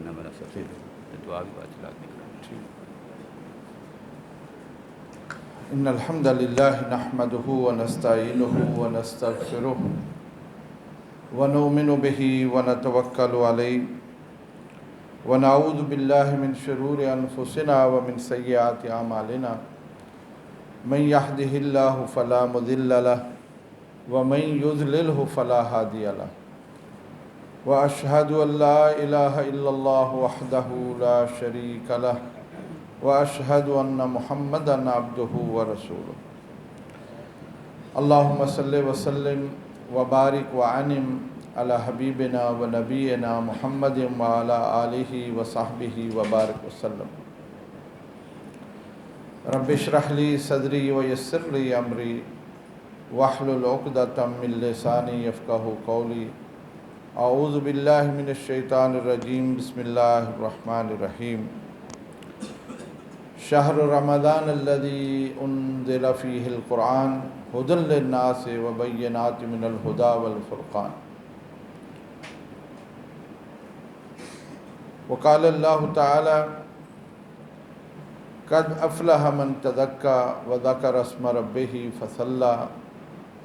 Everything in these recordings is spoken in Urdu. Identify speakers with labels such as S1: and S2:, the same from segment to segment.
S1: کرنا میرا سب سے دعا بھی بات چلا کے کرنا.
S2: ان الحمد للہ نحمده ونستعینه ونستغفره ونؤمن به ونتوکل علیہ ونعوذ باللہ من شرور انفسنا ومن سیئات اعمالنا من يهده الله فلا مضل له ومن يضلله فلا هادي له واشهد ان لا اله الا الله وحده لا شريك له واشهد ان محمدا عبده ورسوله. اللهم صل وسلم وبارک وانعم علی حبیبنا ونبینا محمد وعلی آلہ وصحبہ وبارک وسلم. رب اشرح لی صدری ویسر لی امری واحلل عقدۃ من لسانی یفقہوا قولی. اعوذ باللہ من الشیطان الرجیم. بسم اللہ الرحمن الرحیم. شہر رمضان الذی انزل فیہ القرآن ھدی للناس وبینات من الھدی والفرقان. وقال اللہ تعالی قد افلح من تزکی وذکر اسم ربہ فصلی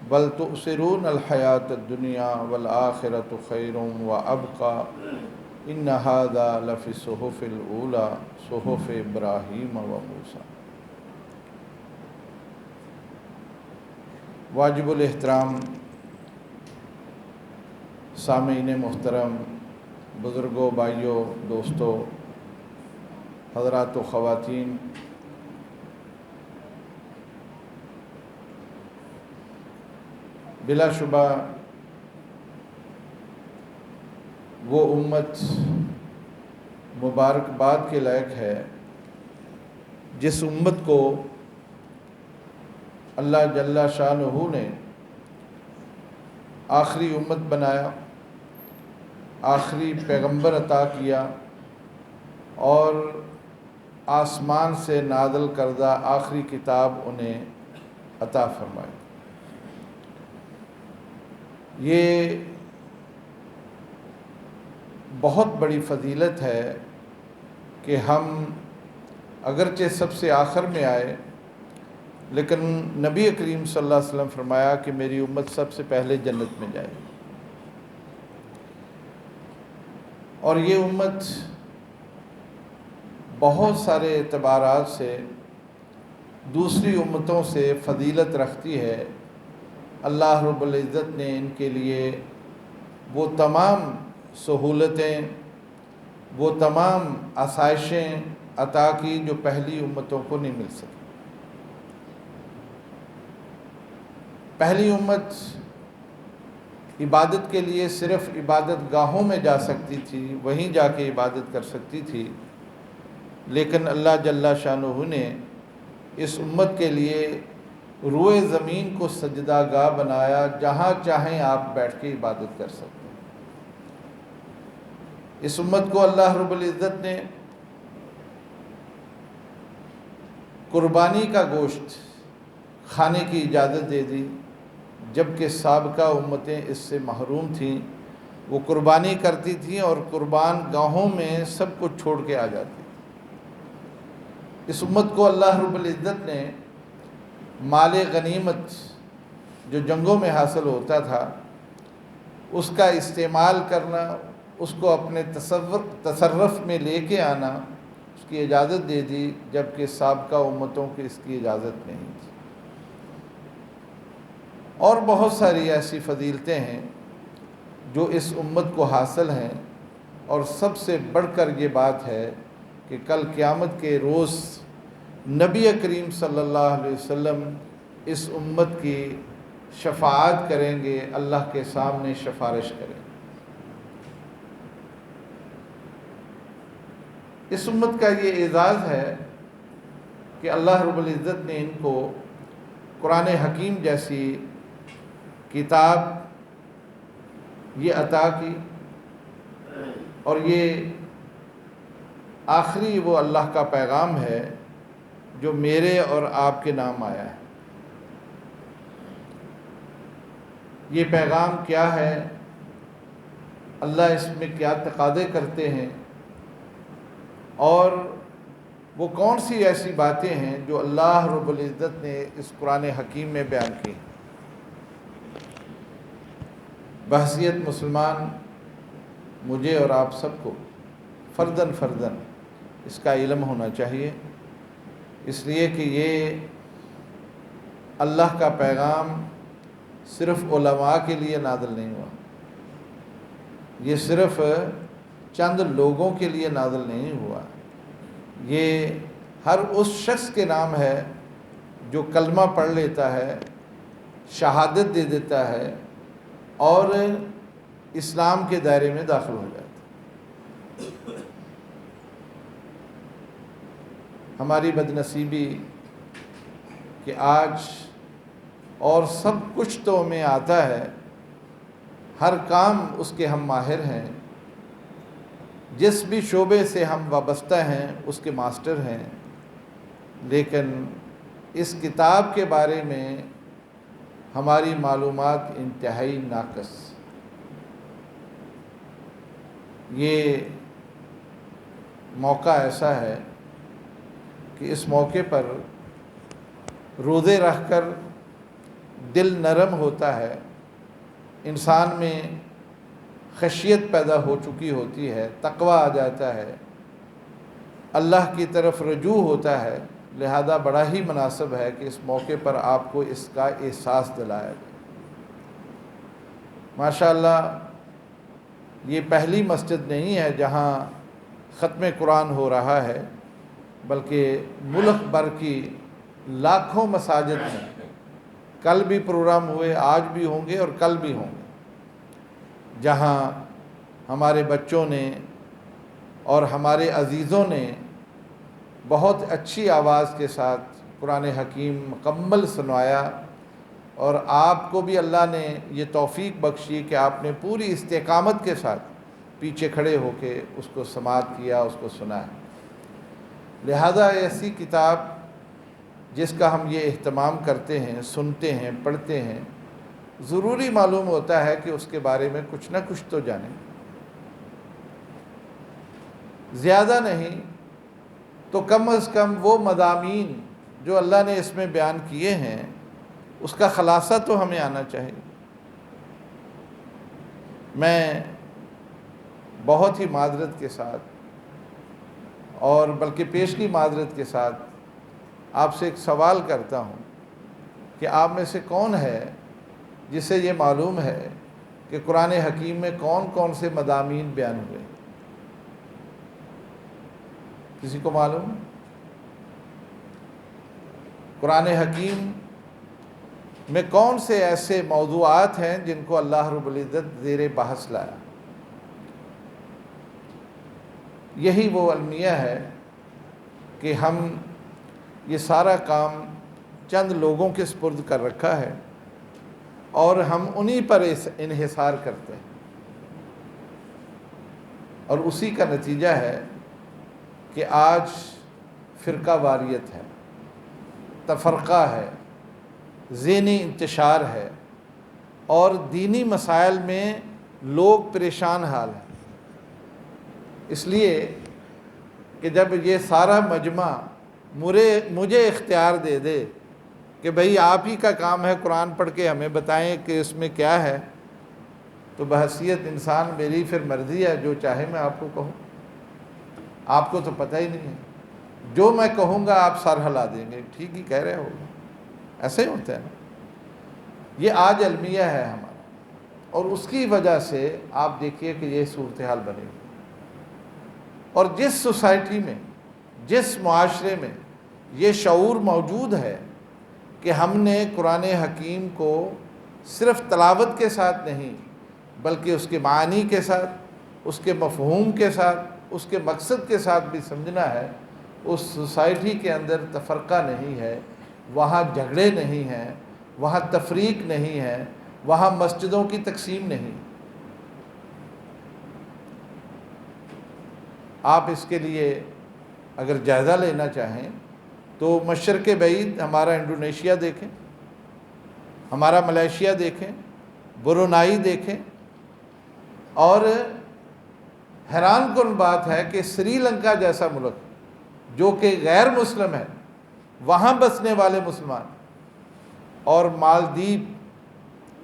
S2: بل تؤثرون الحیاۃ الدنیا والآخرۃ خیر وابقی ان ھذا لفی الصحف الاولی صحف ابراہیم و موسیٰ. واجب الاحترام سامعین محترم، بزرگوں، بھائیوں، دوستوں، حضرات و خواتین، بلا شبہ وہ امت مبارکباد کے لائق ہے جس امت کو اللہ جل شانہ نے آخری امت بنایا، آخری پیغمبر عطا کیا اور آسمان سے نازل کردہ آخری کتاب انہیں عطا فرمائی. یہ بہت بڑی فضیلت ہے کہ ہم اگرچہ سب سے آخر میں آئے، لیکن نبی کریم صلی اللہ علیہ وسلم فرمایا کہ میری امت سب سے پہلے جنت میں جائے. اور یہ امت بہت سارے اعتبارات سے دوسری امتوں سے فضیلت رکھتی ہے. اللہ رب العزت نے ان کے لیے وہ تمام سہولتیں، وہ تمام آسائشیں عطا کی جو پہلی امتوں کو نہیں مل سکی. پہلی امت عبادت کے لیے صرف عبادت گاہوں میں جا سکتی تھی، وہیں جا کے عبادت کر سکتی تھی، لیکن اللہ جل شانہ نے اس امت کے لیے روئے زمین کو سجدہ گاہ بنایا، جہاں چاہیں آپ بیٹھ کے عبادت کر سکتے ہیں. اس امت کو اللہ رب العزت نے قربانی کا گوشت کھانے کی اجازت دے دی، جبکہ سابقہ امتیں اس سے محروم تھیں. وہ قربانی کرتی تھیں اور قربان گاہوں میں سب کچھ چھوڑ کے آ جاتی. اس امت کو اللہ رب العزت نے مال غنیمت جو جنگوں میں حاصل ہوتا تھا اس کا استعمال کرنا، اس کو اپنے تصرف میں لے کے آنا، اس کی اجازت دے دی، جبکہ سابقہ امتوں کی اس کی اجازت نہیں تھی. اور بہت ساری ایسی فضیلتیں ہیں جو اس امت کو حاصل ہیں، اور سب سے بڑھ کر یہ بات ہے کہ کل قیامت کے روز نبی کریم صلی اللہ علیہ وسلم اس امت کی شفاعت کریں گے، اللہ کے سامنے سفارش کریں گے. اس امت کا یہ اعزاز ہے کہ اللہ رب العزت نے ان کو قرآن حکیم جیسی کتاب یہ عطا کی، اور یہ آخری وہ اللہ کا پیغام ہے جو میرے اور آپ کے نام آیا ہے. یہ پیغام کیا ہے، اللہ اس میں کیا تقاضے کرتے ہیں، اور وہ کون سی ایسی باتیں ہیں جو اللہ رب العزت نے اس قرآن حکیم میں بیان کی. بحیثیت مسلمان مجھے اور آپ سب کو فرداً اس کا علم ہونا چاہیے، اس لیے کہ یہ اللہ کا پیغام صرف علماء کے لیے نازل نہیں ہوا، یہ صرف چند لوگوں کے لیے نازل نہیں ہوا، یہ ہر اس شخص کے نام ہے جو کلمہ پڑھ لیتا ہے، شہادت دے دیتا ہے اور اسلام کے دائرے میں داخل ہو جاتا ہے. ہماری بدنصیبی کہ آج اور سب کچھ تو ہمیں آتا ہے، ہر کام اس کے ہم ماہر ہیں، جس بھی شعبے سے ہم وابستہ ہیں اس کے ماسٹر ہیں، لیکن اس کتاب کے بارے میں ہماری معلومات انتہائی ناقص. یہ موقع ایسا ہے کہ اس موقع پر روزے رکھ کر دل نرم ہوتا ہے، انسان میں خشیت پیدا ہو چکی ہوتی ہے، تقوی آ جاتا ہے، اللہ کی طرف رجوع ہوتا ہے. لہذا بڑا ہی مناسب ہے کہ اس موقع پر آپ کو اس کا احساس دلایا جائے. ماشاءاللہ یہ پہلی مسجد نہیں ہے جہاں ختم قرآن ہو رہا ہے، بلکہ ملک بھر کی لاکھوں مساجد میں کل بھی پروگرام ہوئے، آج بھی ہوں گے اور کل بھی ہوں گے، جہاں ہمارے بچوں نے اور ہمارے عزیزوں نے بہت اچھی آواز کے ساتھ قرآن حکیم مکمل سنوایا، اور آپ کو بھی اللہ نے یہ توفیق بخشی کہ آپ نے پوری استقامت کے ساتھ پیچھے کھڑے ہو کے اس کو سماعت کیا، اس کو سنا ہے. لہذا ایسی کتاب جس کا ہم یہ اہتمام کرتے ہیں، سنتے ہیں، پڑھتے ہیں، ضروری معلوم ہوتا ہے کہ اس کے بارے میں کچھ نہ کچھ تو جانیں، زیادہ نہیں تو کم از کم وہ مضامین جو اللہ نے اس میں بیان کیے ہیں اس کا خلاصہ تو ہمیں آنا چاہیے. میں بہت ہی معذرت کے ساتھ اور بلکہ پیشگی معذرت کے ساتھ آپ سے ایک سوال کرتا ہوں کہ آپ میں سے کون ہے جسے یہ معلوم ہے کہ قرآن حکیم میں کون کون سے مضامین بیان ہوئے؟ کسی کو معلوم ہے؟ قرآن حکیم میں کون سے ایسے موضوعات ہیں جن کو اللہ رب العزت زیر بحث لایا؟ یہی وہ المیہ ہے کہ ہم یہ سارا کام چند لوگوں کے سپرد کر رکھا ہے اور ہم انہی پر انحصار کرتے ہیں، اور اسی کا نتیجہ ہے کہ آج فرقہ واریت ہے، تفرقہ ہے، ذہنی انتشار ہے، اور دینی مسائل میں لوگ پریشان حال ہیں. اس لیے کہ جب یہ سارا مجمع مجھے اختیار دے دے کہ بھئی آپ ہی کا کام ہے قرآن پڑھ کے ہمیں بتائیں کہ اس میں کیا ہے، تو بحیثیت انسان میری پھر مرضی ہے، جو چاہے میں آپ کو کہوں. آپ کو تو پتہ ہی نہیں ہے، جو میں کہوں گا آپ سر ہلا دیں گے، ٹھیک ہی کہہ رہے ہوگا. ایسے ہی ہوتا ہے نا. یہ آج المیہ ہے ہمارا، اور اس کی وجہ سے آپ دیکھیے کہ یہ صورتحال بنے گی. اور جس سوسائٹی میں، جس معاشرے میں یہ شعور موجود ہے کہ ہم نے قرآن حکیم کو صرف تلاوت کے ساتھ نہیں بلکہ اس کے معانی کے ساتھ، اس کے مفہوم کے ساتھ، اس کے مقصد کے ساتھ بھی سمجھنا ہے، اس سوسائٹی کے اندر تفرقہ نہیں ہے، وہاں جھگڑے نہیں ہیں، وہاں تفریق نہیں ہے، وہاں مسجدوں کی تقسیم نہیں. آپ اس کے لیے اگر جائزہ لینا چاہیں تو مشرق بعید ہمارا انڈونیشیا دیکھیں، ہمارا ملیشیا دیکھیں، برونائی دیکھیں، اور حیران کن بات ہے کہ سری لنکا جیسا ملک جو کہ غیر مسلم ہے، وہاں بسنے والے مسلمان، اور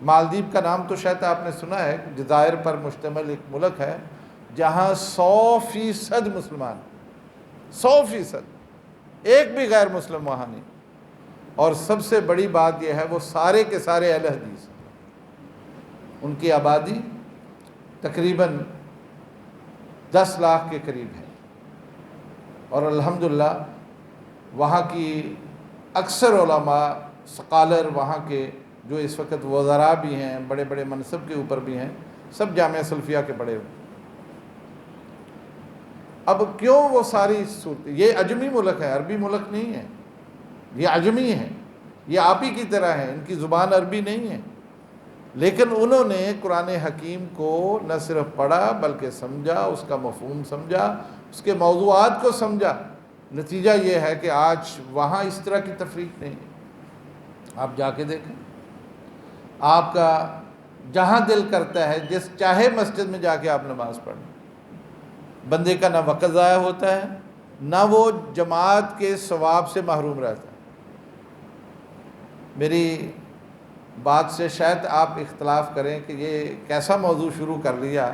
S2: مالدیپ کا نام تو شاید آپ نے سنا ہے، جزائر پر مشتمل ایک ملک ہے جہاں 100% مسلمان، 100%، ایک بھی غیر مسلم وہاں نہیں۔ اور سب سے بڑی بات یہ ہے وہ سارے کے سارے اہل حدیث، ان کی آبادی تقریباً 10 لاکھ کے قریب ہے، اور الحمدللہ وہاں کی اکثر علماء سکالر، وہاں کے جو اس وقت وزراء بھی ہیں، بڑے بڑے منصب کے اوپر بھی ہیں، سب جامعہ سلفیہ کے پڑھے ہوئے۔ اب کیوں وہ ساری صورت، یہ عجمی ملک ہے، عربی ملک نہیں ہے، یہ عجمی ہے، یہ آپ ہی کی طرح ہے، ان کی زبان عربی نہیں ہے، لیکن انہوں نے قرآن حکیم کو نہ صرف پڑھا بلکہ سمجھا، اس کا مفہوم سمجھا، اس کے موضوعات کو سمجھا۔ نتیجہ یہ ہے کہ آج وہاں اس طرح کی تفریق نہیں ہے۔ آپ جا کے دیکھیں، آپ کا جہاں دل کرتا ہے، جس چاہے مسجد میں جا کے آپ نماز پڑھیں، بندے کا نہ وقت ضائع ہوتا ہے، نہ وہ جماعت کے ثواب سے محروم رہتا ہے۔ میری بات سے شاید آپ اختلاف کریں کہ یہ کیسا موضوع شروع کر لیا،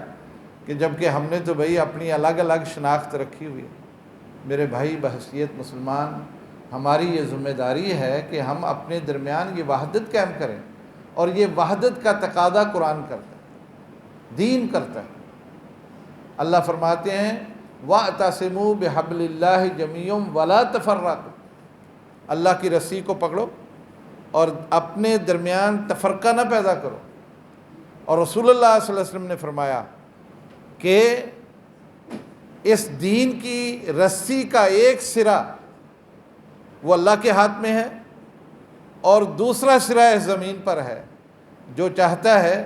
S2: کہ جبکہ ہم نے تو بھئی اپنی الگ الگ شناخت رکھی ہوئی ہے۔ میرے بھائی، بحیثیت مسلمان ہماری یہ ذمہ داری ہے کہ ہم اپنے درمیان یہ وحدت قائم کریں، اور یہ وحدت کا تقاضا قرآن کرتا ہے، دین کرتا ہے۔ اللہ فرماتے ہیں وَاعْتَصِمُوا بِحَبْلِ اللَّهِ جَمِيعًا وَلَا تَفَرَّقُوا، اللہ کی رسی کو پکڑو اور اپنے درمیان تفرقہ نہ پیدا کرو۔ اور رسول اللہ صلی اللہ علیہ وسلم نے فرمایا کہ اس دین کی رسی کا ایک سرا وہ اللہ کے ہاتھ میں ہے، اور دوسرا سرا اس زمین پر ہے۔ جو چاہتا ہے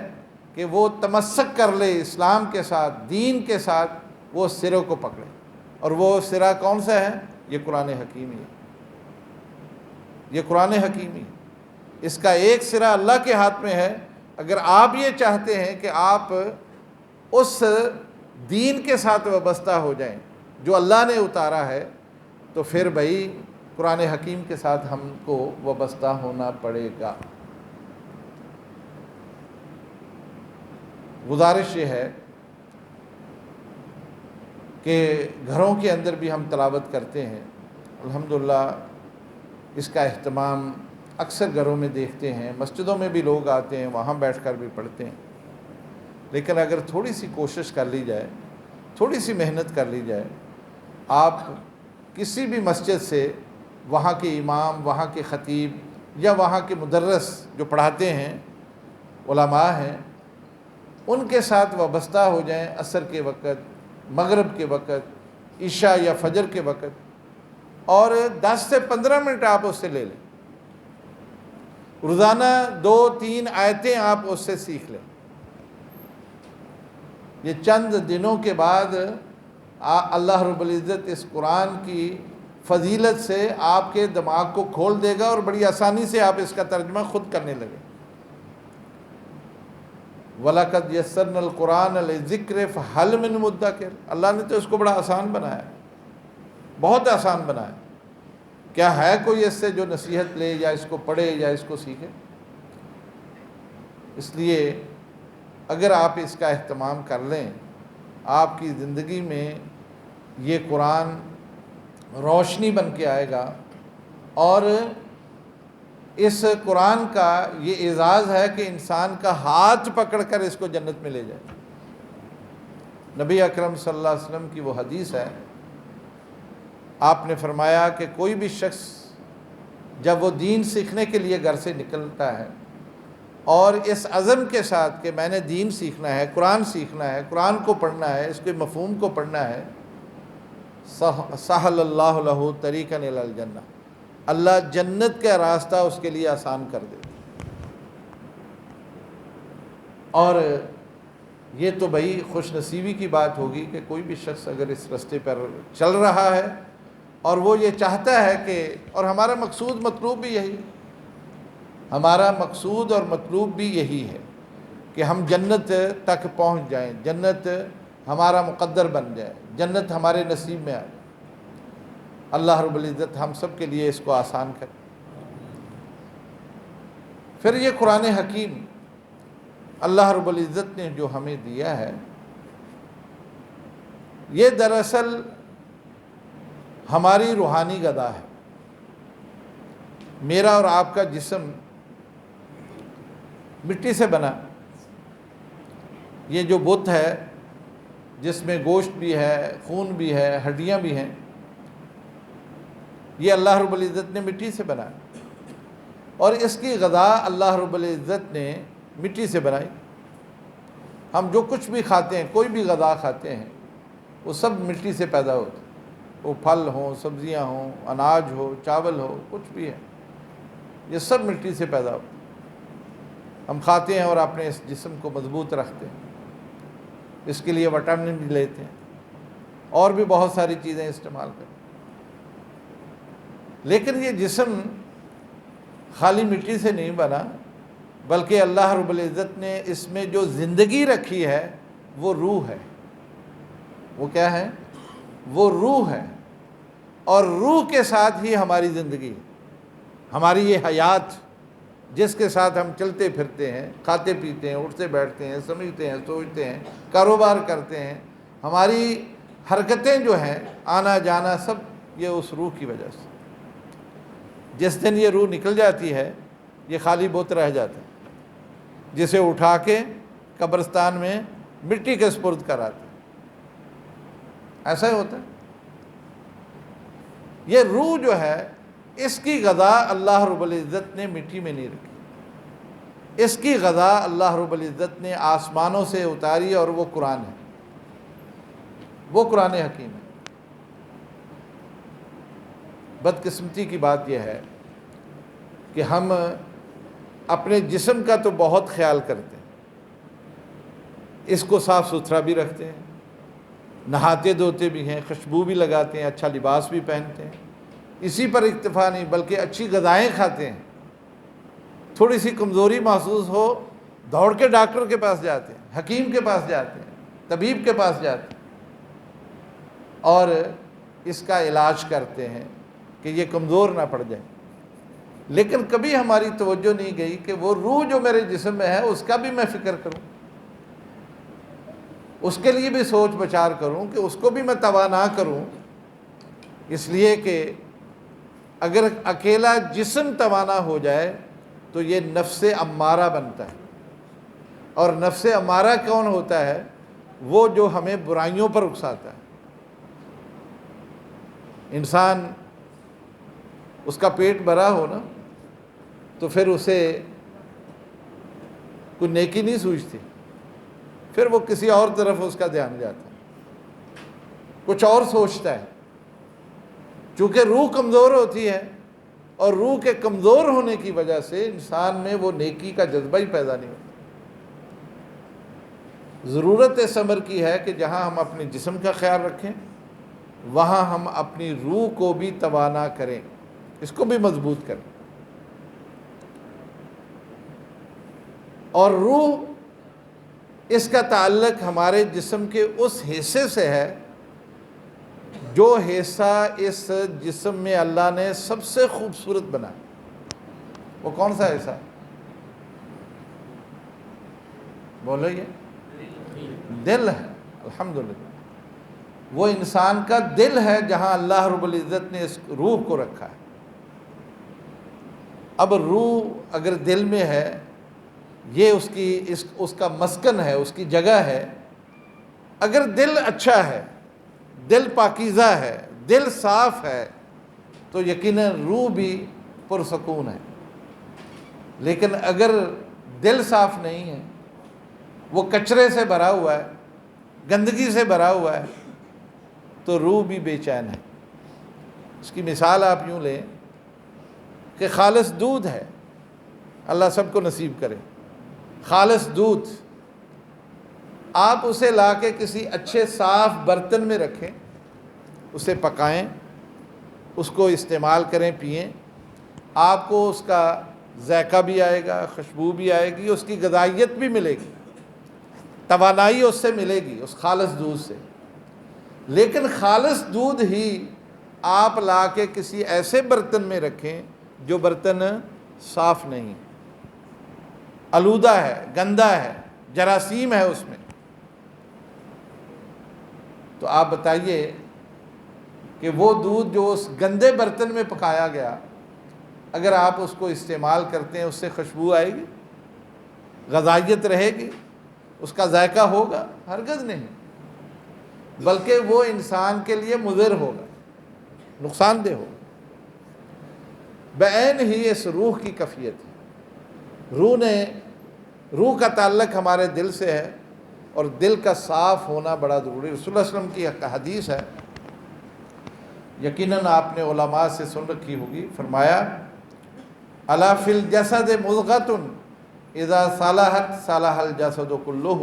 S2: کہ وہ تمسک کر لے اسلام کے ساتھ، دین کے ساتھ، وہ سروں کو پکڑے، اور وہ سرا کون سا ہے؟ یہ قرآن حکیم ہے، یہ قرآن حکیم ہے۔ اس کا ایک سرا اللہ کے ہاتھ میں ہے۔ اگر آپ یہ چاہتے ہیں کہ آپ اس دین کے ساتھ وابستہ ہو جائیں جو اللہ نے اتارا ہے، تو پھر بھائی قرآن حکیم کے ساتھ ہم کو وابستہ ہونا پڑے گا۔ گزارش یہ ہے کہ گھروں کے اندر بھی ہم تلاوت کرتے ہیں، الحمدللہ اس کا اہتمام اکثر گھروں میں دیکھتے ہیں، مسجدوں میں بھی لوگ آتے ہیں، وہاں بیٹھ کر بھی پڑھتے ہیں۔ لیکن اگر تھوڑی سی کوشش کر لی جائے، تھوڑی سی محنت کر لی جائے، آپ کسی بھی مسجد سے وہاں کے امام، وہاں کے خطیب یا وہاں کے مدرس جو پڑھاتے ہیں، علماء ہیں، ان کے ساتھ وابستہ ہو جائیں، عصر کے وقت، مغرب کے وقت، عشاء یا فجر کے وقت، اور 10 سے 15 منٹ آپ اس سے لے لیں، روزانہ 2-3 آیتیں آپ اس سے سیکھ لیں۔ یہ چند دنوں کے بعد اللہ رب العزت اس قرآن کی فضیلت سے آپ کے دماغ کو کھول دے گا، اور بڑی آسانی سے آپ اس کا ترجمہ خود کرنے لگے۔ وَلَقَدْ يَسَّرْنَا الْقُرْآنَ لِلذِّكْرِ فَهَلْ مِن مُدَّكِرٍ، اللہ نے تو اس کو بڑا آسان بنایا، بہت آسان بنایا۔ کیا ہے کوئی اس سے جو نصیحت لے، یا اس کو پڑھے، یا اس کو سیکھے؟ اس لیے اگر آپ اس کا اہتمام کر لیں، آپ کی زندگی میں یہ قرآن روشنی بن کے آئے گا، اور اس قرآن کا یہ اعزاز ہے کہ انسان کا ہاتھ پکڑ کر اس کو جنت میں لے جائے۔ نبی اکرم صلی اللہ علیہ وسلم کی وہ حدیث ہے، آپ نے فرمایا کہ کوئی بھی شخص جب وہ دین سیکھنے کے لیے گھر سے نکلتا ہے، اور اس عزم کے ساتھ کہ میں نے دین سیکھنا ہے، قرآن سیکھنا ہے، قرآن کو پڑھنا ہے، اس کے مفہوم کو پڑھنا ہے، سہل اللہ لہ طریقا الی الجنہ، اللہ جنت کا راستہ اس کے لیے آسان کر دے۔ اور یہ تو بھائی خوش نصیبی کی بات ہوگی کہ کوئی بھی شخص اگر اس راستے پر چل رہا ہے، اور وہ یہ چاہتا ہے کہ، اور ہمارا مقصود مطلوب بھی یہی، ہمارا مقصود اور مطلوب بھی یہی ہے کہ ہم جنت تک پہنچ جائیں، جنت ہمارا مقدر بن جائے، جنت ہمارے نصیب میں آ جائے۔ اللہ رب العزت ہم سب کے لیے اس کو آسان کرے۔ پھر یہ قرآن حکیم اللہ رب العزت نے جو ہمیں دیا ہے، یہ دراصل ہماری روحانی غذا ہے۔ میرا اور آپ کا جسم مٹی سے بنا، یہ جو بت ہے جس میں گوشت بھی ہے، خون بھی ہے، ہڈیاں بھی ہیں، یہ اللہ رب العزت نے مٹی سے بنایا، اور اس کی غذا اللہ رب العزت نے مٹی سے بنائی۔ ہم جو کچھ بھی کھاتے ہیں، کوئی بھی غذا کھاتے ہیں، وہ سب مٹی سے پیدا ہوتا ہے، وہ پھل ہوں، سبزیاں ہوں، اناج ہو، چاول ہو، کچھ بھی ہے، یہ سب مٹی سے پیدا ہوتا ہے۔ ہم کھاتے ہیں اور اپنے اس جسم کو مضبوط رکھتے ہیں، اس کے لیے وٹامن بھی لیتے ہیں، اور بھی بہت ساری چیزیں استعمال کرتے ہیں۔ لیکن یہ جسم خالی مٹی سے نہیں بنا، بلکہ اللہ رب العزت نے اس میں جو زندگی رکھی ہے وہ روح ہے۔ وہ کیا ہے؟ وہ روح ہے، اور روح کے ساتھ ہی ہماری زندگی ہے، ہماری یہ حیات جس کے ساتھ ہم چلتے پھرتے ہیں، کھاتے پیتے ہیں، اٹھتے بیٹھتے ہیں، سمجھتے ہیں، سوچتے ہیں، کاروبار کرتے ہیں، ہماری حرکتیں جو ہیں، آنا جانا، سب یہ اس روح کی وجہ سے۔ جس دن یہ روح نکل جاتی ہے، یہ خالی بت رہ جاتا ہے، جسے اٹھا کے قبرستان میں مٹی کے سپرد کراتے ہیں۔ ایسا ہی ہوتا ہے۔ یہ روح جو ہے، اس کی غذا اللہ رب العزت نے مٹی میں نہیں رکھی، اس کی غذا اللہ رب العزت نے آسمانوں سے اتاری، اور وہ قرآن ہے، وہ قرآن حکیم ہے۔ بدقسمتی کی بات یہ ہے کہ ہم اپنے جسم کا تو بہت خیال کرتے ہیں، اس کو صاف ستھرا بھی رکھتے ہیں، نہاتے دھوتے بھی ہیں، خوشبو بھی لگاتے ہیں، اچھا لباس بھی پہنتے ہیں، اسی پر اکتفا نہیں بلکہ اچھی غذائیں کھاتے ہیں۔ تھوڑی سی کمزوری محسوس ہو، دوڑ کے ڈاکٹر کے پاس جاتے ہیں، حکیم کے پاس جاتے ہیں، طبیب کے پاس جاتے ہیں، اور اس کا علاج کرتے ہیں کہ یہ کمزور نہ پڑ جائے۔ لیکن کبھی ہماری توجہ نہیں گئی کہ وہ روح جو میرے جسم میں ہے، اس کا بھی میں فکر کروں، اس کے لیے بھی سوچ بچار کروں کہ اس کو بھی میں تباہ نہ کروں۔ اس لیے کہ اگر اکیلا جسم توانا ہو جائے تو یہ نفس امارہ بنتا ہے، اور نفس امارہ کون ہوتا ہے؟ وہ جو ہمیں برائیوں پر اکساتا ہے۔ انسان، اس کا پیٹ بھرا ہو نا، تو پھر اسے کوئی نیکی نہیں سوچتی، پھر وہ کسی اور طرف اس کا دھیان جاتا ہے، کچھ اور سوچتا ہے۔ چونکہ روح کمزور ہوتی ہے، اور روح کے کمزور ہونے کی وجہ سے انسان میں وہ نیکی کا جذبہ ہی پیدا نہیں ہوتا۔ ضرورت اس امر کی ہے کہ جہاں ہم اپنے جسم کا خیال رکھیں، وہاں ہم اپنی روح کو بھی توانا کریں، اس کو بھی مضبوط کریں۔ اور روح، اس کا تعلق ہمارے جسم کے اس حصے سے ہے جو حصہ اس جسم میں اللہ نے سب سے خوبصورت بنا۔ وہ کون سا حصہ؟ بولو، یہ دل ہے۔ الحمدللہ، وہ انسان کا دل ہے جہاں اللہ رب العزت نے اس روح کو رکھا ہے۔ اب روح اگر دل میں ہے، یہ اس کا مسکن ہے، اس کی جگہ ہے۔ اگر دل اچھا ہے، دل پاکیزہ ہے، دل صاف ہے، تو یقیناً روح بھی پرسکون ہے۔ لیکن اگر دل صاف نہیں ہے، وہ کچرے سے بھرا ہوا ہے، گندگی سے بھرا ہوا ہے، تو روح بھی بے چین ہے۔ اس کی مثال آپ یوں لیں کہ خالص دودھ ہے، اللہ سب کو نصیب کرے، خالص دودھ، آپ اسے لا کے کسی اچھے صاف برتن میں رکھیں، اسے پکائیں، اس کو استعمال کریں، پئیں، آپ کو اس کا ذائقہ بھی آئے گا، خوشبو بھی آئے گی، اس کی غذائیت بھی ملے گی۔ توانائی اس سے ملے گی، اس خالص دودھ سے۔ لیکن خالص دودھ ہی آپ لا کے کسی ایسے برتن میں رکھیں جو برتن صاف نہیں، آلودہ ہے، گندا ہے، جراثیم ہے اس میں، تو آپ بتائیے کہ وہ دودھ جو اس گندے برتن میں پکایا گیا، اگر آپ اس کو استعمال کرتے ہیں اس سے خوشبو آئے گی، غذائیت رہے گی، اس کا ذائقہ ہوگا؟ ہرگز نہیں، بلکہ وہ انسان کے لیے مضر ہوگا، نقصان دہ ہوگا۔ بعین ہی اس روح کی کیفیت ہے۔ روح کا تعلق ہمارے دل سے ہے، اور دل کا صاف ہونا بڑا ضروری ہے۔ رسول اللہ علیہ وسلم کی حدیث ہے، یقیناً آپ نے علماء سے سن رکھی ہوگی، فرمایا الا فی الجسد مضغۃ اذا صلحت صلح الجسد کلہ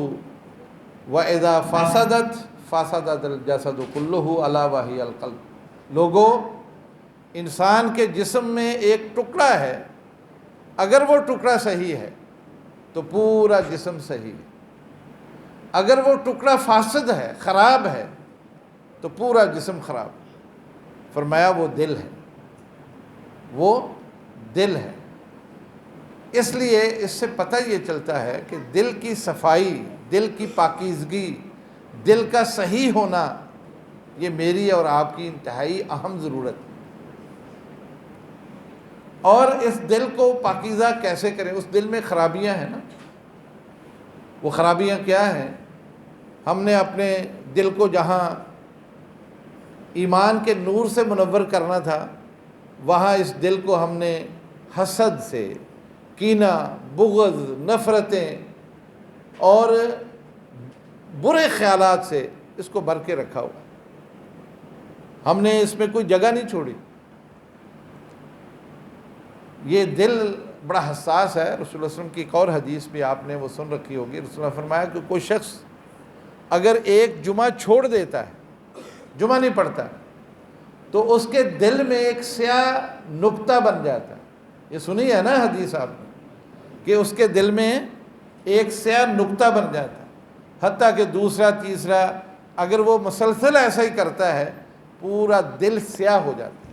S2: واذا فسدت فسد الجسد کلہ الا وہی القلب۔ لوگوں، انسان کے جسم میں ایک ٹکڑا ہے، اگر وہ ٹکڑا صحیح ہے تو پورا جسم صحیح ہے، اگر وہ ٹکڑا فاسد ہے، خراب ہے، تو پورا جسم خراب ہے۔ فرمایا وہ دل ہے، وہ دل ہے۔ اس لیے اس سے پتہ یہ چلتا ہے کہ دل کی صفائی، دل کی پاکیزگی، دل کا صحیح ہونا، یہ میری اور آپ کی انتہائی اہم ضرورت ہے۔ اور اس دل کو پاکیزہ کیسے کریں؟ اس دل میں خرابیاں ہیں نا، وہ خرابیاں کیا ہیں؟ ہم نے اپنے دل کو جہاں ایمان کے نور سے منور کرنا تھا، وہاں اس دل کو ہم نے حسد سے، کینہ، بغض، نفرتیں اور برے خیالات سے اس کو بھر کے رکھا ہوا۔ ہم نے اس میں کوئی جگہ نہیں چھوڑی۔ یہ دل بڑا حساس ہے۔ رسول اللہ علیہ وسلم کی ایک اور حدیث بھی آپ نے وہ سن رکھی ہوگی، رسول اللہ نے فرمایا کہ کوئی شخص اگر ایک جمعہ چھوڑ دیتا ہے، جمعہ نہیں پڑھتا، تو اس کے دل میں ایک سیاہ نقطہ بن جاتا ہے۔ یہ سنی ہے نا حدیث آپ نے، کہ اس کے دل میں ایک سیاہ نقطہ بن جاتا ہے، حتیٰ کہ دوسرا، تیسرا، اگر وہ مسلسل ایسا ہی کرتا ہے، پورا دل سیاہ ہو جاتا ہے،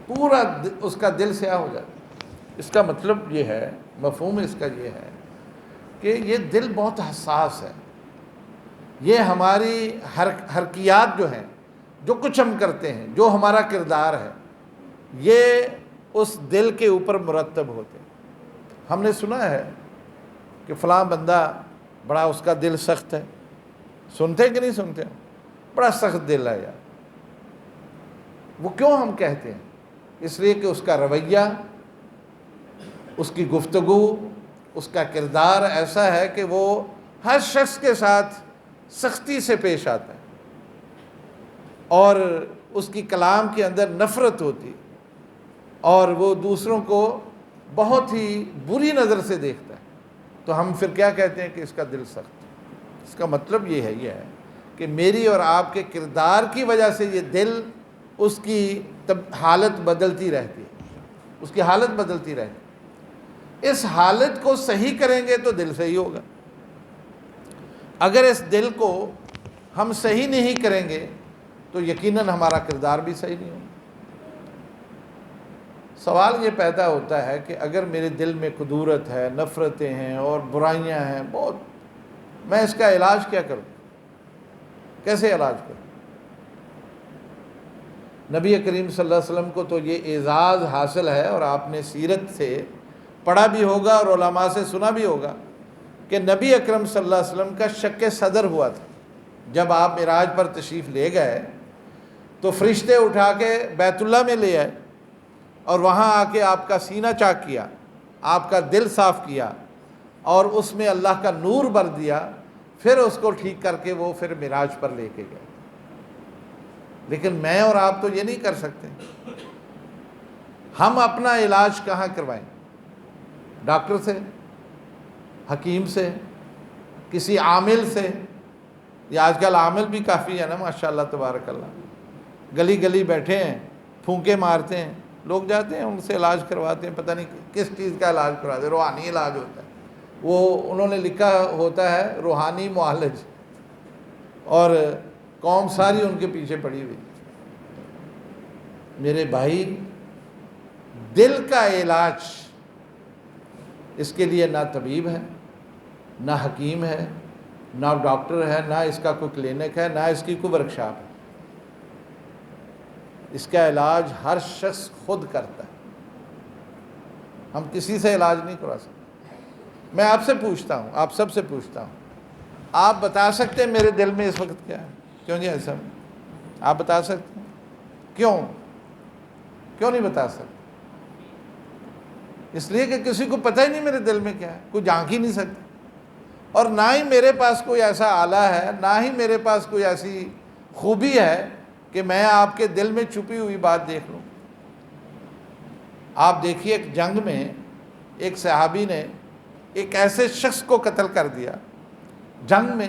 S2: پورا اس کا دل سیاہ ہو جاتا ہے۔ اس کا مطلب یہ ہے، مفہوم اس کا یہ ہے کہ یہ دل بہت حساس ہے۔ یہ ہماری حرکیات جو ہیں، جو کچھ ہم کرتے ہیں، جو ہمارا کردار ہے، یہ اس دل کے اوپر مرتب ہوتے ہیں۔ ہم نے سنا ہے کہ فلاں بندہ بڑا اس کا دل سخت ہے، سنتے کہ نہیں سنتے؟ بڑا سخت دل ہے یار۔ وہ کیوں ہم کہتے ہیں؟ اس لیے کہ اس کا رویہ، اس کی گفتگو، اس کا کردار ایسا ہے کہ وہ ہر شخص کے ساتھ سختی سے پیش آتا ہے، اور اس کی کلام کے اندر نفرت ہوتی، اور وہ دوسروں کو بہت ہی بری نظر سے دیکھتا ہے۔ تو ہم پھر کیا کہتے ہیں کہ اس کا دل سخت ہے۔ اس کا مطلب یہ ہے کہ میری اور آپ کے کردار کی وجہ سے یہ دل، اس کی حالت بدلتی رہتی ہے، اس کی حالت بدلتی رہتی ہے۔ اس حالت کو صحیح کریں گے تو دل صحیح ہوگا۔ اگر اس دل کو ہم صحیح نہیں کریں گے تو یقیناً ہمارا کردار بھی صحیح نہیں ہوگا۔ سوال یہ پیدا ہوتا ہے کہ اگر میرے دل میں کدورت ہے، نفرتیں ہیں اور برائیاں ہیں بہت، میں اس کا علاج کیا کروں؟ کیسے علاج کروں؟ نبی کریم صلی اللہ علیہ وسلم کو تو یہ اعزاز حاصل ہے، اور آپ نے سیرت سے پڑھا بھی ہوگا اور علماء سے سنا بھی ہوگا کہ نبی اکرم صلی اللہ علیہ وسلم کا شک صدر ہوا تھا۔ جب آپ معراج پر تشریف لے گئے تو فرشتے اٹھا کے بیت اللہ میں لے آئے، اور وہاں آ کے آپ کا سینہ چاک کیا، آپ کا دل صاف کیا، اور اس میں اللہ کا نور بھر دیا، پھر اس کو ٹھیک کر کے وہ پھر معراج پر لے کے گئے۔ لیکن میں اور آپ تو یہ نہیں کر سکتے۔ ہم اپنا علاج کہاں کروائیں؟ ڈاکٹر سے، حکیم سے، کسی عامل سے؟ یہ آج کل عامل بھی کافی ہے نا، ماشاءاللہ تبارک اللہ، گلی گلی بیٹھے ہیں، پھونکے مارتے ہیں، لوگ جاتے ہیں ان سے علاج کرواتے ہیں، پتہ نہیں کس چیز کا علاج کرواتے ہیں، روحانی علاج ہوتا ہے، وہ انہوں نے لکھا ہوتا ہے روحانی معالج، اور قوم ساری ان کے پیچھے پڑی ہوئی۔ میرے بھائی، دل کا علاج اس کے لیے نہ طبیب ہے، نہ حکیم ہے، نہ ڈاکٹر ہے، نہ اس کا کوئی کلینک ہے، نہ اس کی کوئی ورکشاپ ہے۔ اس کا علاج ہر شخص خود کرتا ہے، ہم کسی سے علاج نہیں کرا سکتے۔ میں آپ سے پوچھتا ہوں، آپ سب سے پوچھتا ہوں، آپ بتا سکتے ہیں میرے دل میں اس وقت کیا ہے؟ کیوں جی ایسا؟ آپ بتا سکتے ہیں؟ کیوں نہیں بتا سکتے؟ اس لیے کہ کسی کو پتہ ہی نہیں میرے دل میں کیا ہے، کوئی جھانک ہی نہیں سکتا، اور نہ ہی میرے پاس کوئی ایسا آلہ ہے، نہ ہی میرے پاس کوئی ایسی خوبی ہے کہ میں آپ کے دل میں چھپی ہوئی بات دیکھ لوں۔ آپ دیکھیے، ایک جنگ میں ایک صحابی نے ایک ایسے شخص کو قتل کر دیا، جنگ میں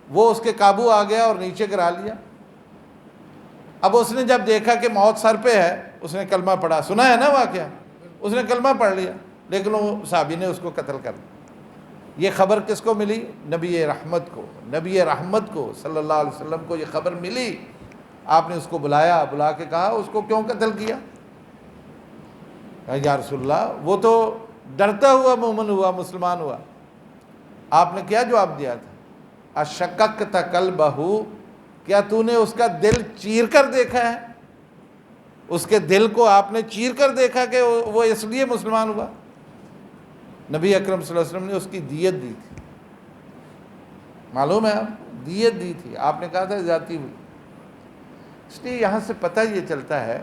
S2: وہ اس کے قابو آ گیا اور نیچے گرا لیا۔ اب اس نے جب دیکھا کہ موت سر پہ ہے، اس نے کلمہ پڑھا، سنا ہے نا واقعہ، اس نے کلمہ پڑھ لیا، لیکن وہ صحابی نے اس کو قتل کر دیا۔ یہ خبر کس کو ملی؟ نبی رحمت کو صلی اللہ علیہ وسلم کو یہ خبر ملی۔ آپ نے اس کو بلایا، بلا کے کہا اس کو کیوں قتل کیا؟ یا رسول اللہ، وہ تو ڈرتا ہوا مومن ہوا، مسلمان ہوا۔ آپ نے کیا جواب دیا تھا؟ اشککت قلبہ، کیا تو نے اس کا دل چیر کر دیکھا ہے؟ اس کے دل کو آپ نے چیر کر دیکھا کہ وہ اس لیے مسلمان ہوا؟ نبی اکرم صلی اللہ علیہ وسلم نے اس کی دیت دی تھی، معلوم ہے آپ، دیت دی تھی، آپ نے کہا تھا زیادتی ہوئی۔ اس لیے یہاں سے پتہ یہ چلتا ہے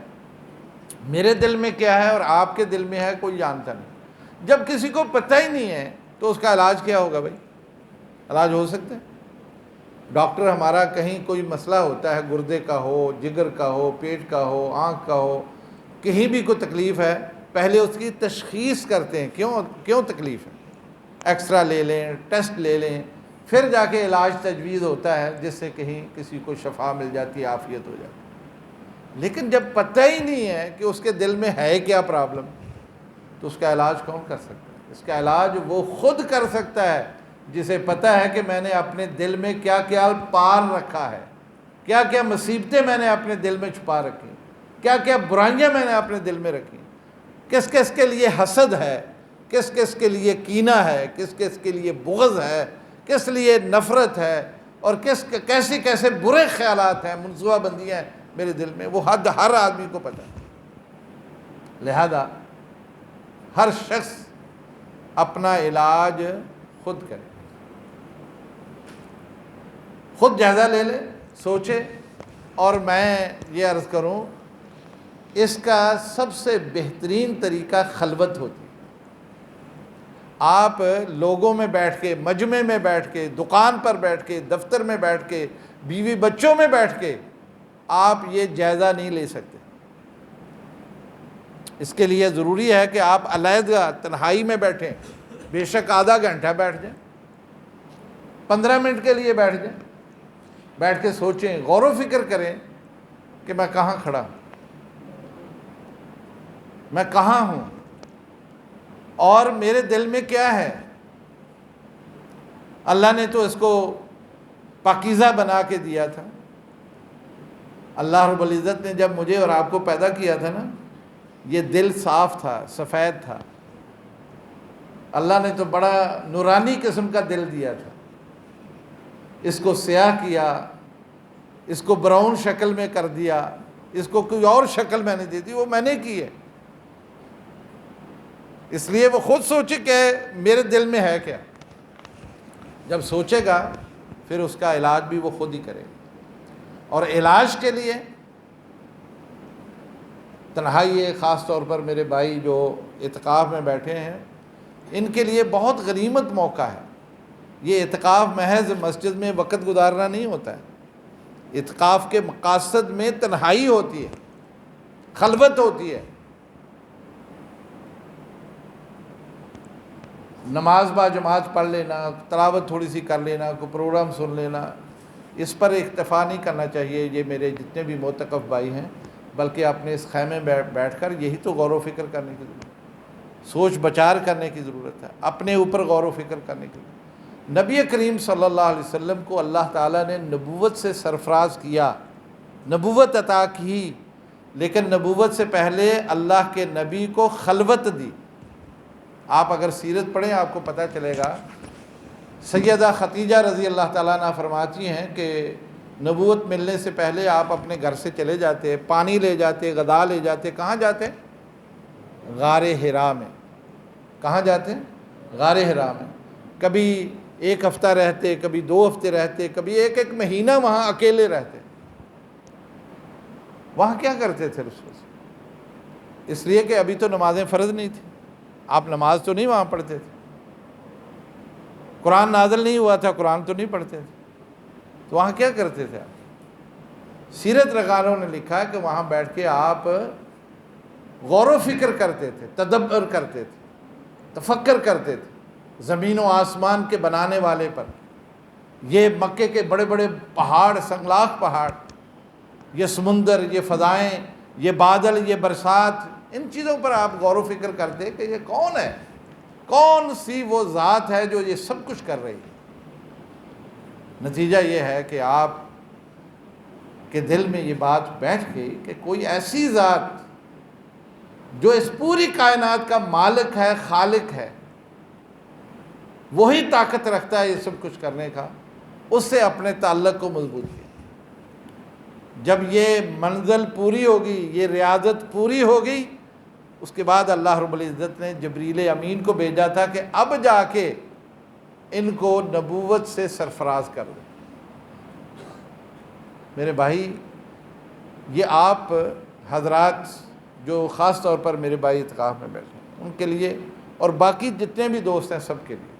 S2: میرے دل میں کیا ہے اور آپ کے دل میں ہے، کوئی جانتا نہیں۔ جب کسی کو پتہ ہی نہیں ہے تو اس کا علاج کیا ہوگا بھائی؟ علاج ہو سکتا ہے؟ ڈاکٹر ہمارا کہیں کوئی مسئلہ ہوتا ہے، گردے کا ہو، جگر کا ہو، پیٹ کا ہو، آنکھ کا ہو، کہیں بھی کوئی تکلیف ہے، پہلے اس کی تشخیص کرتے ہیں، کیوں تکلیف ہے، ایکسرا لے لیں، ٹیسٹ لے لیں، پھر جا کے علاج تجویز ہوتا ہے، جس سے کہیں کسی کو شفا مل جاتی ہے، عافیت ہو جاتی ہے۔ لیکن جب پتہ ہی نہیں ہے کہ اس کے دل میں ہے کیا پرابلم، تو اس کا علاج کون کر سکتا ہے؟ اس کا علاج وہ خود کر سکتا ہے جسے پتہ ہے کہ میں نے اپنے دل میں کیا کیا پال رکھا ہے، کیا کیا مصیبتیں میں نے اپنے دل میں چھپا رکھی، کیا کیا برائیاں میں نے اپنے دل میں رکھی، کس کس کے لیے حسد ہے، کس کس کے لیے کینہ ہے، کس کس کے لیے بغض ہے، کس لیے نفرت ہے، اور کیسے کیسے برے خیالات ہیں، منصوبہ بندیاں ہیں میرے دل میں، وہ ہر آدمی کو پتہ ہے۔ لہذا ہر شخص اپنا علاج خود کرے، خود جائزہ لے لے، سوچے۔ اور میں یہ عرض کروں، اس کا سب سے بہترین طریقہ خلوت ہوتی ہے۔ آپ لوگوں میں بیٹھ کے، مجمع میں بیٹھ کے، دکان پر بیٹھ کے، دفتر میں بیٹھ کے، بیوی بچوں میں بیٹھ کے آپ یہ جائزہ نہیں لے سکتے۔ اس کے لیے ضروری ہے کہ آپ علیحدہ تنہائی میں بیٹھیں، بے شک آدھا گھنٹہ بیٹھ جائیں، 15 منٹ کے لیے بیٹھ جائیں، بیٹھ کے سوچیں، غور و فکر کریں کہ میں کہاں کھڑا ہوں، میں کہاں ہوں، اور میرے دل میں کیا ہے۔ اللہ نے تو اس کو پاکیزہ بنا کے دیا تھا۔ اللہ رب العزت نے جب مجھے اور آپ کو پیدا کیا تھا نا، یہ دل صاف تھا، سفید تھا۔ اللہ نے تو بڑا نورانی قسم کا دل دیا تھا، اس کو سیاہ کیا، اس کو براؤن شکل میں کر دیا، اس کو کوئی اور شکل میں نے دے دی، وہ میں نے کی ہے۔ اس لیے وہ خود سوچے کہ میرے دل میں ہے کیا۔ جب سوچے گا پھر اس کا علاج بھی وہ خود ہی کرے گا۔ اور علاج کے لیے تنہائی ہے، خاص طور پر میرے بھائی جو اعتکاف میں بیٹھے ہیں، ان کے لیے بہت غنیمت موقع ہے۔ یہ اعتکاف محض مسجد میں وقت گزارنا نہیں ہوتا ہے، اعتکاف کے مقاصد میں تنہائی ہوتی ہے، خلوت ہوتی ہے، نماز با جماعت پڑھ لینا، تلاوت تھوڑی سی کر لینا، کوئی پروگرام سن لینا، اس پر اکتفا نہیں کرنا چاہیے یہ میرے جتنے بھی معتکف بھائی ہیں، بلکہ اپنے اس خیمے میں بیٹھ کر یہی تو غور و فکر کرنے کی ضرورت ہے۔ سوچ بچار کرنے کی ضرورت ہے، اپنے اوپر غور و فکر کرنے کی. نبی کریم صلی اللہ علیہ وسلم کو اللہ تعالیٰ نے نبوت سے سرفراز کیا، نبوت عطا کی، لیکن نبوت سے پہلے اللہ کے نبی کو خلوت دی. آپ اگر سیرت پڑھیں آپ کو پتہ چلے گا، سیدہ خدیجہ رضی اللہ تعالیٰ عنہ فرماتی ہیں کہ نبوت ملنے سے پہلے آپ اپنے گھر سے چلے جاتے، پانی لے جاتے، غذا لے جاتے. کہاں جاتے؟ غار حرا میں. کہاں جاتے؟ غار حرا میں. کبھی 1 ہفتہ رہتے، کبھی 2 ہفتے رہتے، کبھی ایک مہینہ وہاں اکیلے رہتے. وہاں کیا کرتے تھے رسول؟ اس لیے کہ ابھی تو نمازیں فرض نہیں تھیں، آپ نماز تو نہیں وہاں پڑھتے تھے، قرآن نازل نہیں ہوا تھا، قرآن تو نہیں پڑھتے تھے. تو وہاں کیا کرتے تھے آپ؟ سیرت رگاروں نے لکھا ہے کہ وہاں بیٹھ کے آپ غور و فکر کرتے تھے، تدبر کرتے تھے، تفکر کرتے تھے زمین و آسمان کے بنانے والے پر. یہ مکے کے بڑے بڑے پہاڑ، سنگلاخ پہاڑ، یہ سمندر، یہ فضائیں، یہ بادل، یہ برسات، ان چیزوں پر آپ غور و فکر کرتے کہ یہ کون ہے، کون سی وہ ذات ہے جو یہ سب کچھ کر رہی ہے. نتیجہ یہ ہے کہ آپ کے دل میں یہ بات بیٹھ گئی کہ کوئی ایسی ذات جو اس پوری کائنات کا مالک ہے، خالق ہے، وہی طاقت رکھتا ہے یہ سب کچھ کرنے کا، اس سے اپنے تعلق کو مضبوط کیا. جب یہ منزل پوری ہوگی، یہ ریاضت پوری ہوگی، اس کے بعد اللہ رب العزت نے جبریل امین کو بھیجا تھا کہ اب جا کے ان کو نبوت سے سرفراز کر دیں. میرے بھائی، یہ آپ حضرات جو خاص طور پر میرے بھائی اعتکاف میں بیٹھے ہیں ان کے لیے، اور باقی جتنے بھی دوست ہیں سب کے لیے،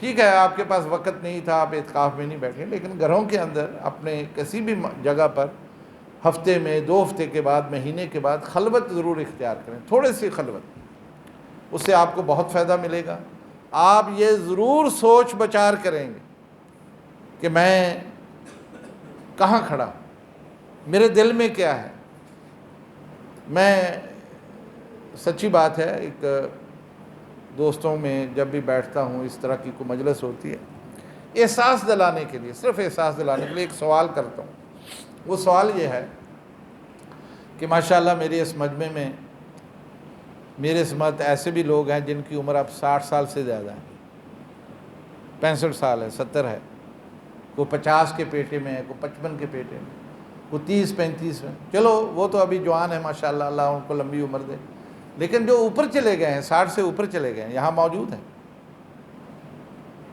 S2: ٹھیک ہے آپ کے پاس وقت نہیں تھا، آپ اعتکاف میں نہیں بیٹھے، لیکن گھروں کے اندر اپنے کسی بھی جگہ پر ہفتے میں، 2 ہفتے کے بعد، مہینے کے بعد خلوت ضرور اختیار کریں، تھوڑی سی خلوت. اس سے آپ کو بہت فائدہ ملے گا. آپ یہ ضرور سوچ بچار کریں گے کہ میں کہاں کھڑا ہوں، میرے دل میں کیا ہے. میں سچی بات ہے، ایک دوستوں میں جب بھی بیٹھتا ہوں، اس طرح کی کوئی مجلس ہوتی ہے، احساس دلانے کے لیے، صرف احساس دلانے کے لیے ایک سوال کرتا ہوں. وہ سوال یہ ہے کہ ماشاءاللہ میرے اس مجمع میں میرے سمت ایسے بھی لوگ ہیں جن کی عمر اب 60 سال سے زیادہ ہے، 65 سال ہے، 70 ہے، کوئی 50 کے پیٹے میں ہے، کوئی 55 کے پیٹے میں، کوئی 30-35 میں. چلو وہ تو ابھی جوان ہے ماشاءاللہ، اللہ ان کو لمبی عمر دے. لیکن جو اوپر چلے گئے ہیں، 60 سے اوپر چلے گئے ہیں، یہاں موجود ہیں.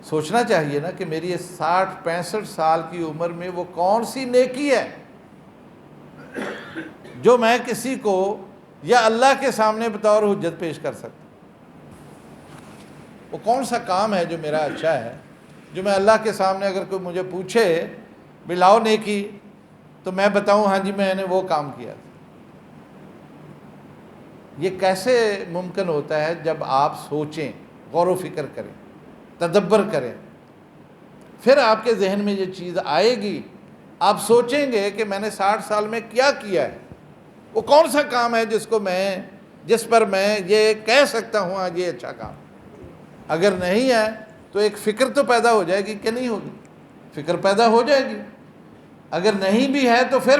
S2: سوچنا چاہیے نا کہ میری 60-65 سال کی عمر میں وہ کون سی نیکی ہے جو میں کسی کو یا اللہ کے سامنے بطور حجت پیش کر سکتا. وہ کون سا کام ہے جو میرا اچھا ہے، جو میں اللہ کے سامنے اگر کوئی مجھے پوچھے بھی لاؤ نیکی، تو میں بتاؤں ہاں جی میں نے وہ کام کیا. یہ کیسے ممکن ہوتا ہے؟ جب آپ سوچیں، غور و فکر کریں، تدبر کریں، پھر آپ کے ذہن میں یہ چیز آئے گی. آپ سوچیں گے کہ میں نے 60 سال میں کیا کیا ہے، وہ کون سا کام ہے جس پر میں یہ کہہ سکتا ہوں آج یہ اچھا کام. اگر نہیں ہے تو ایک فکر تو پیدا ہو جائے گی کہ نہیں ہوگی؟ فکر پیدا ہو جائے گی. اگر نہیں بھی ہے تو پھر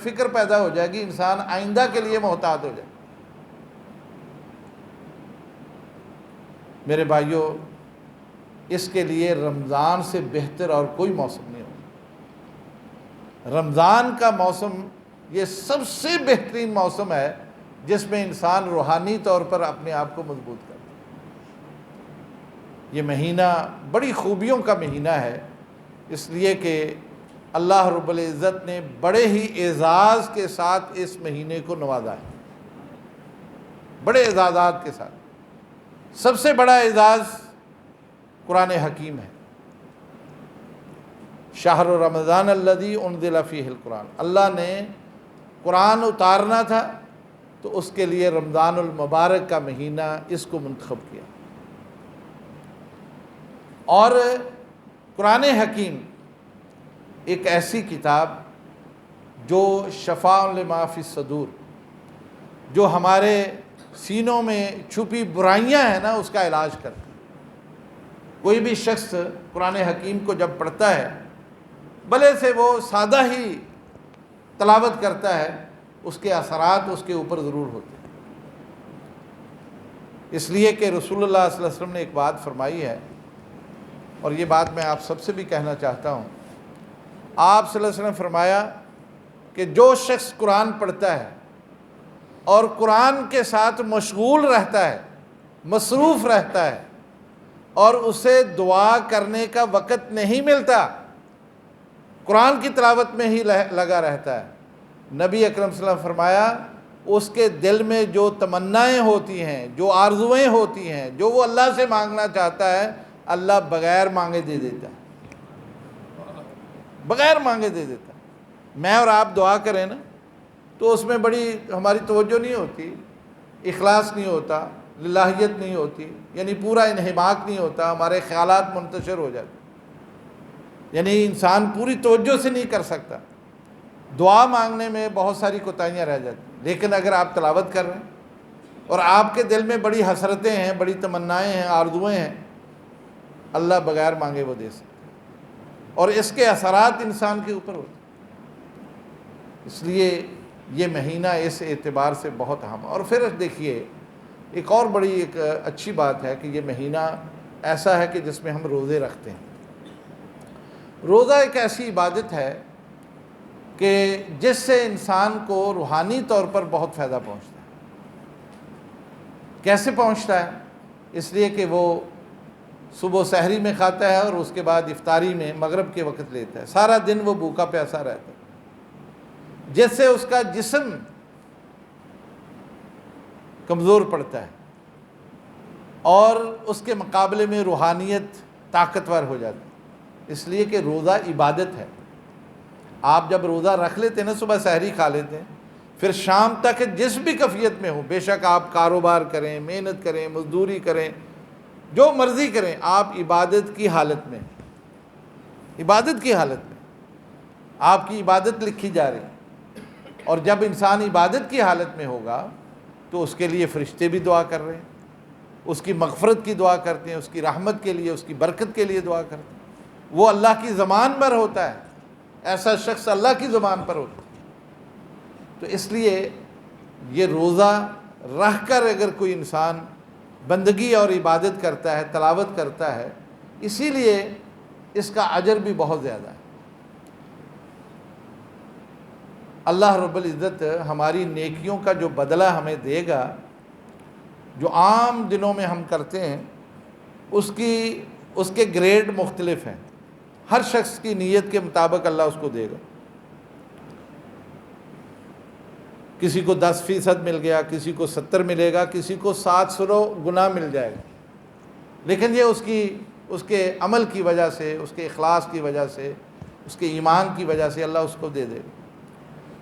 S2: فکر پیدا ہو جائے گی، انسان آئندہ کے لیے محتاط ہو جائے. میرے بھائیوں، اس کے لیے رمضان سے بہتر اور کوئی موسم نہیں ہوگا. رمضان کا موسم یہ سب سے بہترین موسم ہے جس میں انسان روحانی طور پر اپنے آپ کو مضبوط کرتا ہے. یہ مہینہ بڑی خوبیوں کا مہینہ ہے، اس لیے کہ اللہ رب العزت نے بڑے ہی اعزاز کے ساتھ اس مہینے کو نوازا ہے، بڑے اعزازات کے ساتھ. سب سے بڑا اعزاز قرآن حکیم ہے. شہر رمضان الذی انزل فیہ القرآن، اللہ نے قرآن اتارنا تھا تو اس کے لیے رمضان المبارک کا مہینہ اس کو منتخب کیا. اور قرآن حکیم ایک ایسی کتاب جو شفاء لما فی الصدور، جو ہمارے سینوں میں چھپی برائیاں ہیں نا اس کا علاج کرتا ہے۔ کوئی بھی شخص قرآن حکیم کو جب پڑھتا ہے، بھلے سے وہ سادہ ہی تلاوت کرتا ہے، اس کے اثرات اس کے اوپر ضرور ہوتے ہیں۔ اس لیے کہ رسول اللہ صلی اللہ علیہ وسلم نے ایک بات فرمائی ہے، اور یہ بات میں آپ سب سے بھی کہنا چاہتا ہوں۔ آپ صلی اللہ علیہ وسلم نے فرمایا کہ جو شخص قرآن پڑھتا ہے اور قرآن کے ساتھ مشغول رہتا ہے، مصروف رہتا ہے، اور اسے دعا کرنے کا وقت نہیں ملتا، قرآن کی تلاوت میں ہی لگا رہتا ہے، نبی اکرم صلی اللہ علیہ وسلم فرمایا اس کے دل میں جو تمنائیں ہوتی ہیں، جو آرزویں ہوتی ہیں، جو وہ اللہ سے مانگنا چاہتا ہے، اللہ بغیر مانگے دے دیتا ہے، بغیر مانگے دے دیتا ہے۔ میں اور آپ دعا کریں نا تو اس میں بڑی ہماری توجہ نہیں ہوتی، اخلاص نہیں ہوتا، للہیت نہیں ہوتی، یعنی پورا انہماک نہیں ہوتا، ہمارے خیالات منتشر ہو جاتے، یعنی انسان پوری توجہ سے نہیں کر سکتا، دعا مانگنے میں بہت ساری کوتاہیاں رہ جاتی۔ لیکن اگر آپ تلاوت کر رہے ہیں اور آپ کے دل میں بڑی حسرتیں ہیں، بڑی تمنائیں ہیں، آرزویں ہیں، اللہ بغیر مانگے وہ دے سکتا ہے، اور اس کے اثرات انسان کے اوپر ہوتے ہیں۔ اس لیے یہ مہینہ اس اعتبار سے بہت اہم۔ اور پھر دیکھیے ایک اور بڑی ایک اچھی بات ہے کہ یہ مہینہ ایسا ہے کہ جس میں ہم روزے رکھتے ہیں۔ روزہ ایک ایسی عبادت ہے کہ جس سے انسان کو روحانی طور پر بہت فائدہ پہنچتا ہے۔ کیسے پہنچتا ہے؟ اس لیے کہ وہ صبح سحری میں کھاتا ہے اور اس کے بعد افطاری میں مغرب کے وقت لیتا ہے، سارا دن وہ بھوکا پیاسا رہتا ہے، جس سے اس کا جسم کمزور پڑتا ہے اور اس کے مقابلے میں روحانیت طاقتور ہو جاتی ہے۔ اس لیے کہ روزہ عبادت ہے۔ آپ جب روزہ رکھ لیتے ہیں نا، صبح سحری کھا لیتے ہیں، پھر شام تک جس بھی کیفیت میں ہو، بے شک آپ کاروبار کریں، محنت کریں، مزدوری کریں، جو مرضی کریں، آپ عبادت کی حالت میں، عبادت کی حالت میں آپ کی عبادت لکھی جا رہی ہے۔ اور جب انسان عبادت کی حالت میں ہوگا تو اس کے لیے فرشتے بھی دعا کر رہے ہیں، اس کی مغفرت کی دعا کرتے ہیں، اس کی رحمت کے لیے، اس کی برکت کے لیے دعا کرتے ہیں۔ وہ اللہ کی زبان پر ہوتا ہے، ایسا شخص اللہ کی زبان پر ہوتا ہے۔ تو اس لیے یہ روزہ رہ کر اگر کوئی انسان بندگی اور عبادت کرتا ہے، تلاوت کرتا ہے، اسی لیے اس کا اجر بھی بہت زیادہ ہے۔ اللہ رب العزت ہماری نیکیوں کا جو بدلہ ہمیں دے گا، جو عام دنوں میں ہم کرتے ہیں، اس کے گریڈ مختلف ہیں، ہر شخص کی نیت کے مطابق اللہ اس کو دے گا۔ کسی کو 10% مل گیا، کسی کو 70 ملے گا، کسی کو 700 گنا مل جائے گا، لیکن یہ اس کے عمل کی وجہ سے، اس کے اخلاص کی وجہ سے، اس کے ایمان کی وجہ سے اللہ اس کو دے دے گا۔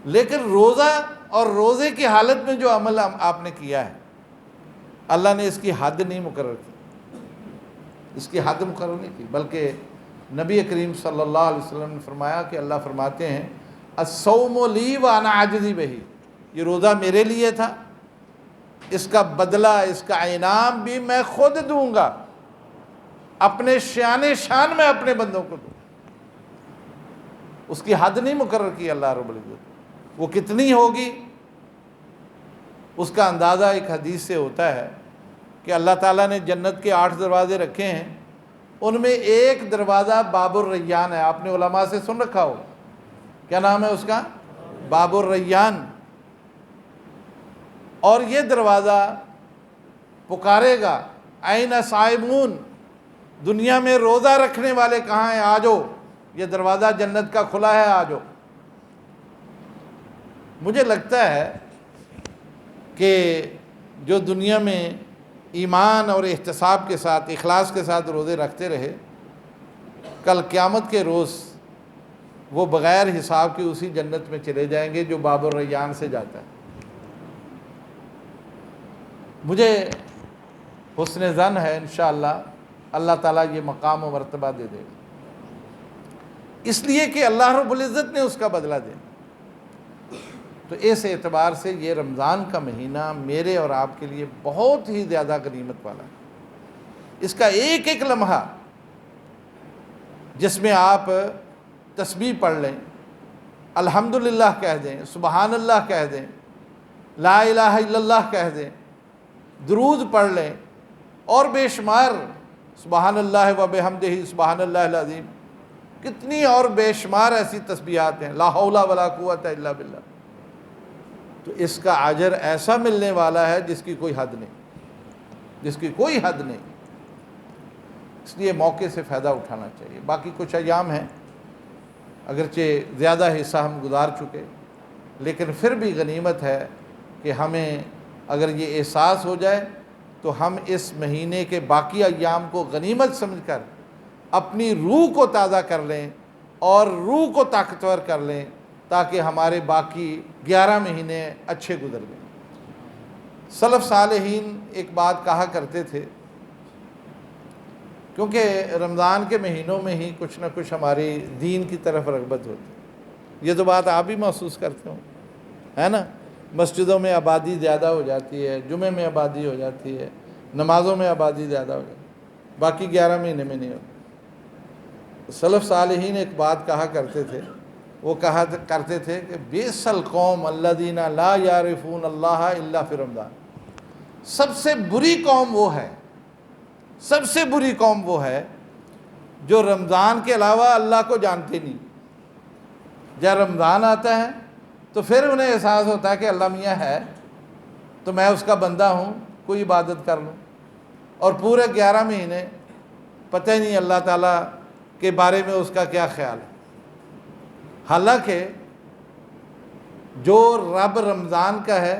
S2: لیکن روزہ اور روزے کی حالت میں جو عمل آپ نے کیا ہے، اللہ نے اس کی حد نہیں مقرر کی، اس کی حد مقرر نہیں کی، بلکہ نبی کریم صلی اللہ علیہ وسلم نے فرمایا کہ اللہ فرماتے ہیں الصوم لی وانا اجزی بہ، یہ روزہ میرے لیے تھا، اس کا بدلہ، اس کا انعام بھی میں خود دوں گا، اپنے شان میں اپنے بندوں کو دوں۔ اس کی حد نہیں مقرر کی اللہ رب العزت، وہ کتنی ہوگی اس کا اندازہ ایک حدیث سے ہوتا ہے کہ اللہ تعالیٰ نے جنت کے 8 دروازے رکھے ہیں، ان میں ایک دروازہ باب الریان ہے۔ آپ نے علماء سے سن رکھا ہو، کیا نام ہے اس کا؟ باب الریان۔ اور یہ دروازہ پکارے گا این صائمون، دنیا میں روزہ رکھنے والے کہاں ہیں؟ آ جاؤ، یہ دروازہ جنت کا کھلا ہے، آ جاؤ۔ مجھے لگتا ہے کہ جو دنیا میں ایمان اور احتساب کے ساتھ، اخلاص کے ساتھ روزے رکھتے رہے، کل قیامت کے روز وہ بغیر حساب کے اسی جنت میں چلے جائیں گے جو باب الریان سے جاتا ہے۔ مجھے حسن ظن ہے انشاءاللہ اللہ تعالیٰ یہ مقام و مرتبہ دے دے گا، اس لیے کہ اللہ رب العزت نے اس کا بدلہ دے۔ تو اس اعتبار سے یہ رمضان کا مہینہ میرے اور آپ کے لیے بہت ہی زیادہ غنیمت والا ہے۔ اس کا ایک ایک لمحہ جس میں آپ تسبیح پڑھ لیں، الحمدللہ کہہ دیں، سبحان اللہ کہہ دیں، لا الہ الا اللہ کہہ دیں، درود پڑھ لیں، اور بے شمار سبحان اللہ و بحمدہ سبحان اللہ العظیم، کتنی اور بے شمار ایسی تسبیحات ہیں، لا حول ولا قوت الا باللہ۔ تو اس کا اجر ایسا ملنے والا ہے جس کی کوئی حد نہیں، جس کی کوئی حد نہیں۔ اس لیے موقع سے فائدہ اٹھانا چاہیے۔ باقی کچھ ایام ہیں، اگرچہ زیادہ حصہ ہم گزار چکے، لیکن پھر بھی غنیمت ہے کہ ہمیں اگر یہ احساس ہو جائے تو ہم اس مہینے کے باقی ایام کو غنیمت سمجھ کر اپنی روح کو تازہ کر لیں اور روح کو طاقتور کر لیں، تاکہ ہمارے باقی 11 مہینے اچھے گزر گئے۔ سلف صالحین ایک بات کہا کرتے تھے، کیونکہ رمضان کے مہینوں میں ہی کچھ نہ کچھ ہماری دین کی طرف رغبت ہوتی ہے۔ یہ تو بات آپ بھی محسوس کرتے ہوں، ہے نا؟ مسجدوں میں آبادی زیادہ ہو جاتی ہے، جمعے میں آبادی ہو جاتی ہے، نمازوں میں آبادی زیادہ ہو جاتی ہے، باقی 11 مہینے میں نہیں ہوتی۔ سلف صالحین ایک بات کہا کرتے تھے، وہ کہا کرتے تھے کہ بئس القوم الذین لا یعرفون اللہ الا فی رمضان۔ سب سے بری قوم وہ ہے، سب سے بری قوم وہ ہے جو رمضان کے علاوہ اللہ کو جانتے نہیں۔ جب رمضان آتا ہے تو پھر انہیں احساس ہوتا ہے کہ اللہ میاں ہے تو میں اس کا بندہ ہوں، کوئی عبادت کر لوں، اور پورے 11 مہینے پتہ ہی نہیں اللہ تعالیٰ کے بارے میں اس کا کیا خیال ہے۔ حالانکہ جو رب رمضان کا ہے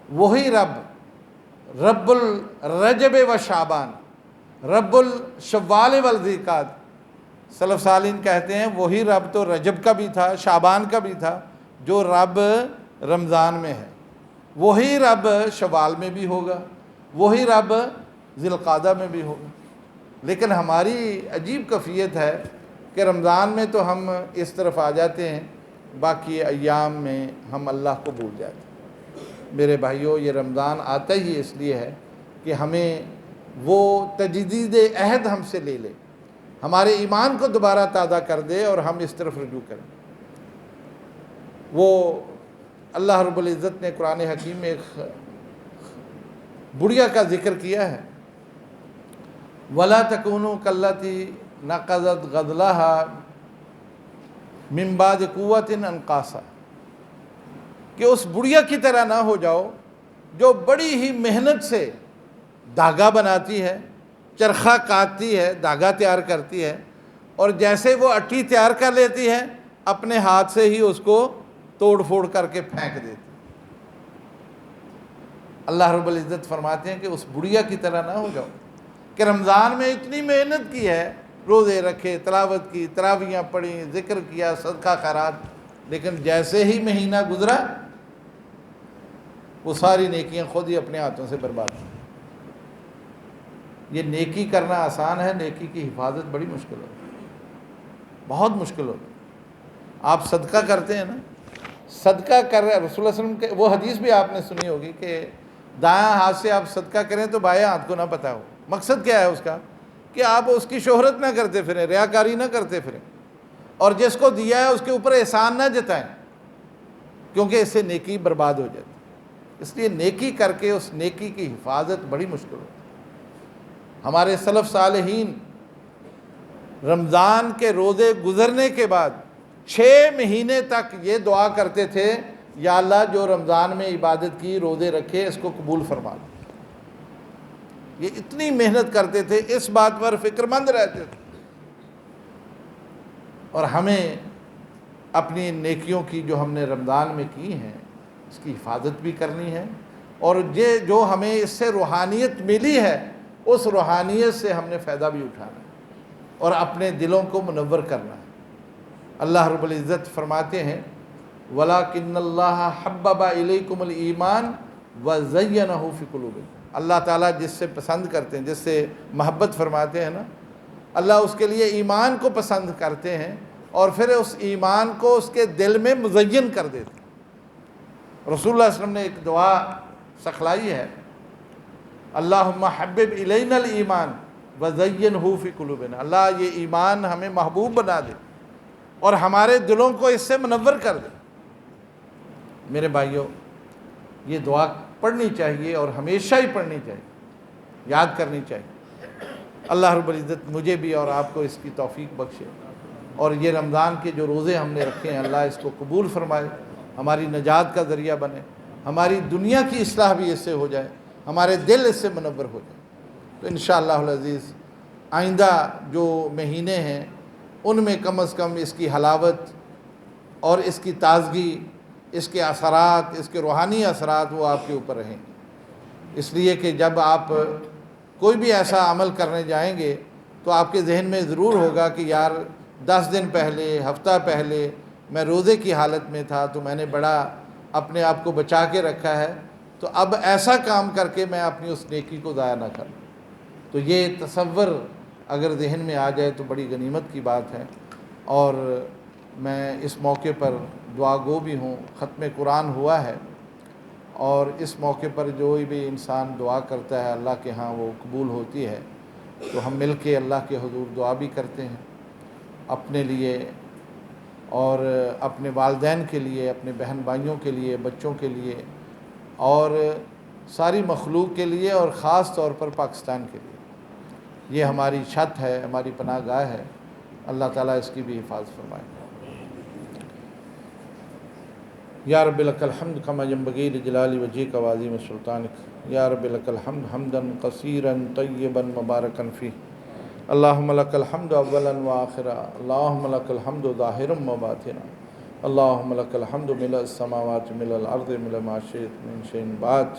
S2: وہی رب الرجب و شعبان، رب الشوال والذیقعد، سلف صالحین کہتے ہیں وہی رب تو رجب کا بھی تھا، شعبان کا بھی تھا، جو رب رمضان میں ہے وہی رب شوال میں بھی ہوگا، وہی رب ذی القعدہ میں بھی ہوگا۔ لیکن ہماری عجیب کیفیت ہے کہ رمضان میں تو ہم اس طرف آ جاتے ہیں، باقی ایام میں ہم اللہ کو بھول جاتے ہیں۔ میرے بھائیوں، یہ رمضان آتا ہی اس لیے ہے کہ ہمیں وہ تجدید عہد ہم سے لے لے، ہمارے ایمان کو دوبارہ تازہ کر دے اور ہم اس طرف رجوع کریں۔ وہ اللہ رب العزت نے قرآن حکیم میں ایک بڑھیا کا ذکر کیا ہے، وَلَا تَكُونُوا كَالَّتِي نَقَضَتْ غَزْلَهَا مِن بَعْدِ قُوَّةٍ أَنْقَاصًا، کہ اس بڑھیا کی طرح نہ ہو جاؤ جو بڑی ہی محنت سے دھاگا بناتی ہے، چرخہ کاٹتی ہے، دھاگا تیار کرتی ہے، اور جیسے وہ اٹھی تیار کر لیتی ہے اپنے ہاتھ سے ہی اس کو توڑ پھوڑ کر کے پھینک دیتی۔ اللہ رب العزت فرماتے ہیں کہ اس بڑھیا کی طرح نہ ہو جاؤ کہ رمضان میں اتنی محنت کی ہے، روزے رکھے، تلاوت کی، تراویحاں پڑھی، ذکر کیا، صدقہ خیرات، لیکن جیسے ہی مہینہ گزرا وہ ساری نیکیاں خود ہی اپنے ہاتھوں سے برباد ہوئی۔ یہ نیکی کرنا آسان ہے، نیکی کی حفاظت بڑی مشکل ہوتی ہے، بہت مشکل ہوتی ہے۔ آپ صدقہ کرتے ہیں نا، صدقہ کر رہے رسول اللہ علیہ وسلم کے وہ حدیث بھی آپ نے سنی ہوگی کہ دایاں ہاتھ سے آپ صدقہ کریں تو بائیں ہاتھ کو نہ پتہ ہو۔ مقصد کیا ہے اس کا؟ کہ آپ اس کی شہرت نہ کرتے پھریں، ریاکاری نہ کرتے پھریں، اور جس کو دیا ہے اس کے اوپر احسان نہ جتائیں، کیونکہ اس سے نیکی برباد ہو جاتی ہے۔ اس لیے نیکی کر کے اس نیکی کی حفاظت بڑی مشکل ہوتی ہے۔ ہمارے سلف صالحین رمضان کے روزے گزرنے کے بعد 6 مہینے تک یہ دعا کرتے تھے، یا اللہ جو رمضان میں عبادت کی، روزے رکھے، اس کو قبول فرما لو۔ یہ اتنی محنت کرتے تھے، اس بات پر فکر مند رہتے تھے۔ اور ہمیں اپنی نیکیوں کی جو ہم نے رمضان میں کی ہیں اس کی حفاظت بھی کرنی ہے، اور یہ جو ہمیں اس سے روحانیت ملی ہے اس روحانیت سے ہم نے فائدہ بھی اٹھانا ہے اور اپنے دلوں کو منور کرنا ہے۔ اللہ رب العزت فرماتے ہیں وَلَكِنَّ اللَّهَ حَبَّبَ إِلَيْكُمُ الْإِيمَانَ وَزَيَّنَهُ فِي قُلُوبِكُمْ۔ اللہ تعالیٰ جس سے پسند کرتے ہیں، جس سے محبت فرماتے ہیں نا، اللہ اس کے لیے ایمان کو پسند کرتے ہیں اور پھر اس ایمان کو اس کے دل میں مزین کر دیتے ہیں۔ رسول اللہ صلی اللہ علیہ وسلم نے ایک دعا سکھلائی ہے، اللہم حبب الینا الایمان وزینہ فی قلوبنا، اللہ یہ ایمان ہمیں محبوب بنا دے اور ہمارے دلوں کو اس سے منور کر دے۔ میرے بھائیوں، یہ دعا پڑھنی چاہیے اور ہمیشہ ہی پڑھنی چاہیے، یاد کرنی چاہیے۔ اللہ رب العزت مجھے بھی اور آپ کو اس کی توفیق بخشے، اور یہ رمضان کے جو روزے ہم نے رکھے ہیں اللہ اس کو قبول فرمائے، ہماری نجات کا ذریعہ بنے، ہماری دنیا کی اصلاح بھی اس سے ہو جائے، ہمارے دل اس سے منور ہو جائے۔ تو انشاءاللہ العزیز آئندہ جو مہینے ہیں ان میں کم از کم اس کی حلاوت اور اس کی تازگی، اس کے اثرات، اس کے روحانی اثرات وہ آپ کے اوپر رہیں گے۔ اس لیے کہ جب آپ کوئی بھی ایسا عمل کرنے جائیں گے تو آپ کے ذہن میں ضرور ہوگا کہ یار 10 دن پہلے، ہفتہ پہلے میں روزے کی حالت میں تھا تو میں نے بڑا اپنے آپ کو بچا کے رکھا ہے، تو اب ایسا کام کر کے میں اپنی اس نیکی کو ضائع نہ کروں۔ تو یہ تصور اگر ذہن میں آ جائے تو بڑی غنیمت کی بات ہے۔ اور میں اس موقع پر دعا گو بھی ہوں، ختم قرآن ہوا ہے، اور اس موقع پر جو بھی انسان دعا کرتا ہے اللہ کے ہاں وہ قبول ہوتی ہے۔ تو ہم مل کے اللہ کے حضور دعا بھی کرتے ہیں اپنے لیے اور اپنے والدین کے لیے، اپنے بہن بھائیوں کے لیے، بچوں کے لیے، اور ساری مخلوق کے لیے، اور خاص طور پر پاکستان کے لیے۔ یہ ہماری چھت ہے، ہماری پناہ گاہ ہے، اللہ تعالیٰ اس کی بھی حفاظت فرمائے۔ یا رب لک الحمد کما ینبغی لجلال وجہک وعظیم سلطانک، یا رب لک الحمد حمدا کثیرا طیبا مبارکا فیہ، اللہم لک الحمد اولا وآخرا، اللہم لک الحمد ظاہرا وباطنا، اللہم لک الحمد ملء السماوات ملء الارض ملء ما شئت من شیء بعد،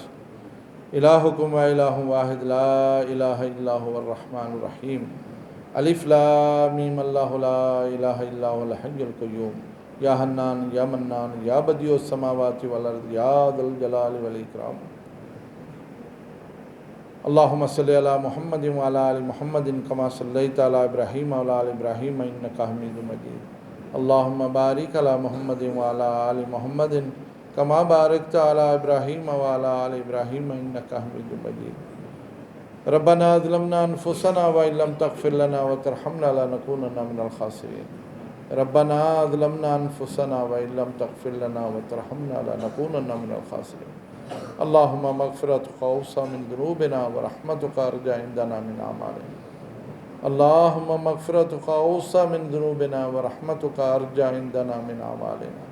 S2: الہکم و الہ واحد لا الہ الا هو الرحمن الرحیم، الف لام میم اللہ لا الہ الا هو الحی القیوم، یا حنان یا منان یا بدیع السماوات والارض یا ذا الجلال والاکرام۔ اللہم صلی علی محمد وعلی آل محمد کما صلیت علی ابراہیم وعلی آل ابراہیم انکا حمید مجید، اللہم بارک علی محمد وعلی آل محمد کما بارکت علی ابراہیم وعلی آل ابراہیم انکا حمید مجید، ربنا ظلمنا انفسنا وان لم تغفر لنا وترحمنا لنکونن من الخاسرین، ربنا ظلمنا انفسنا وان لم تغفر لنا وترحمنا لنکونن من الخاسرین، اللہم مغفرتک اوسع من ذنوبنا ورحمتک ارجع عندنا من اعمالنا، اللہم مغفرتک اوسع من ذنوبنا ورحمتک ارجع عندنا من اعمالنا،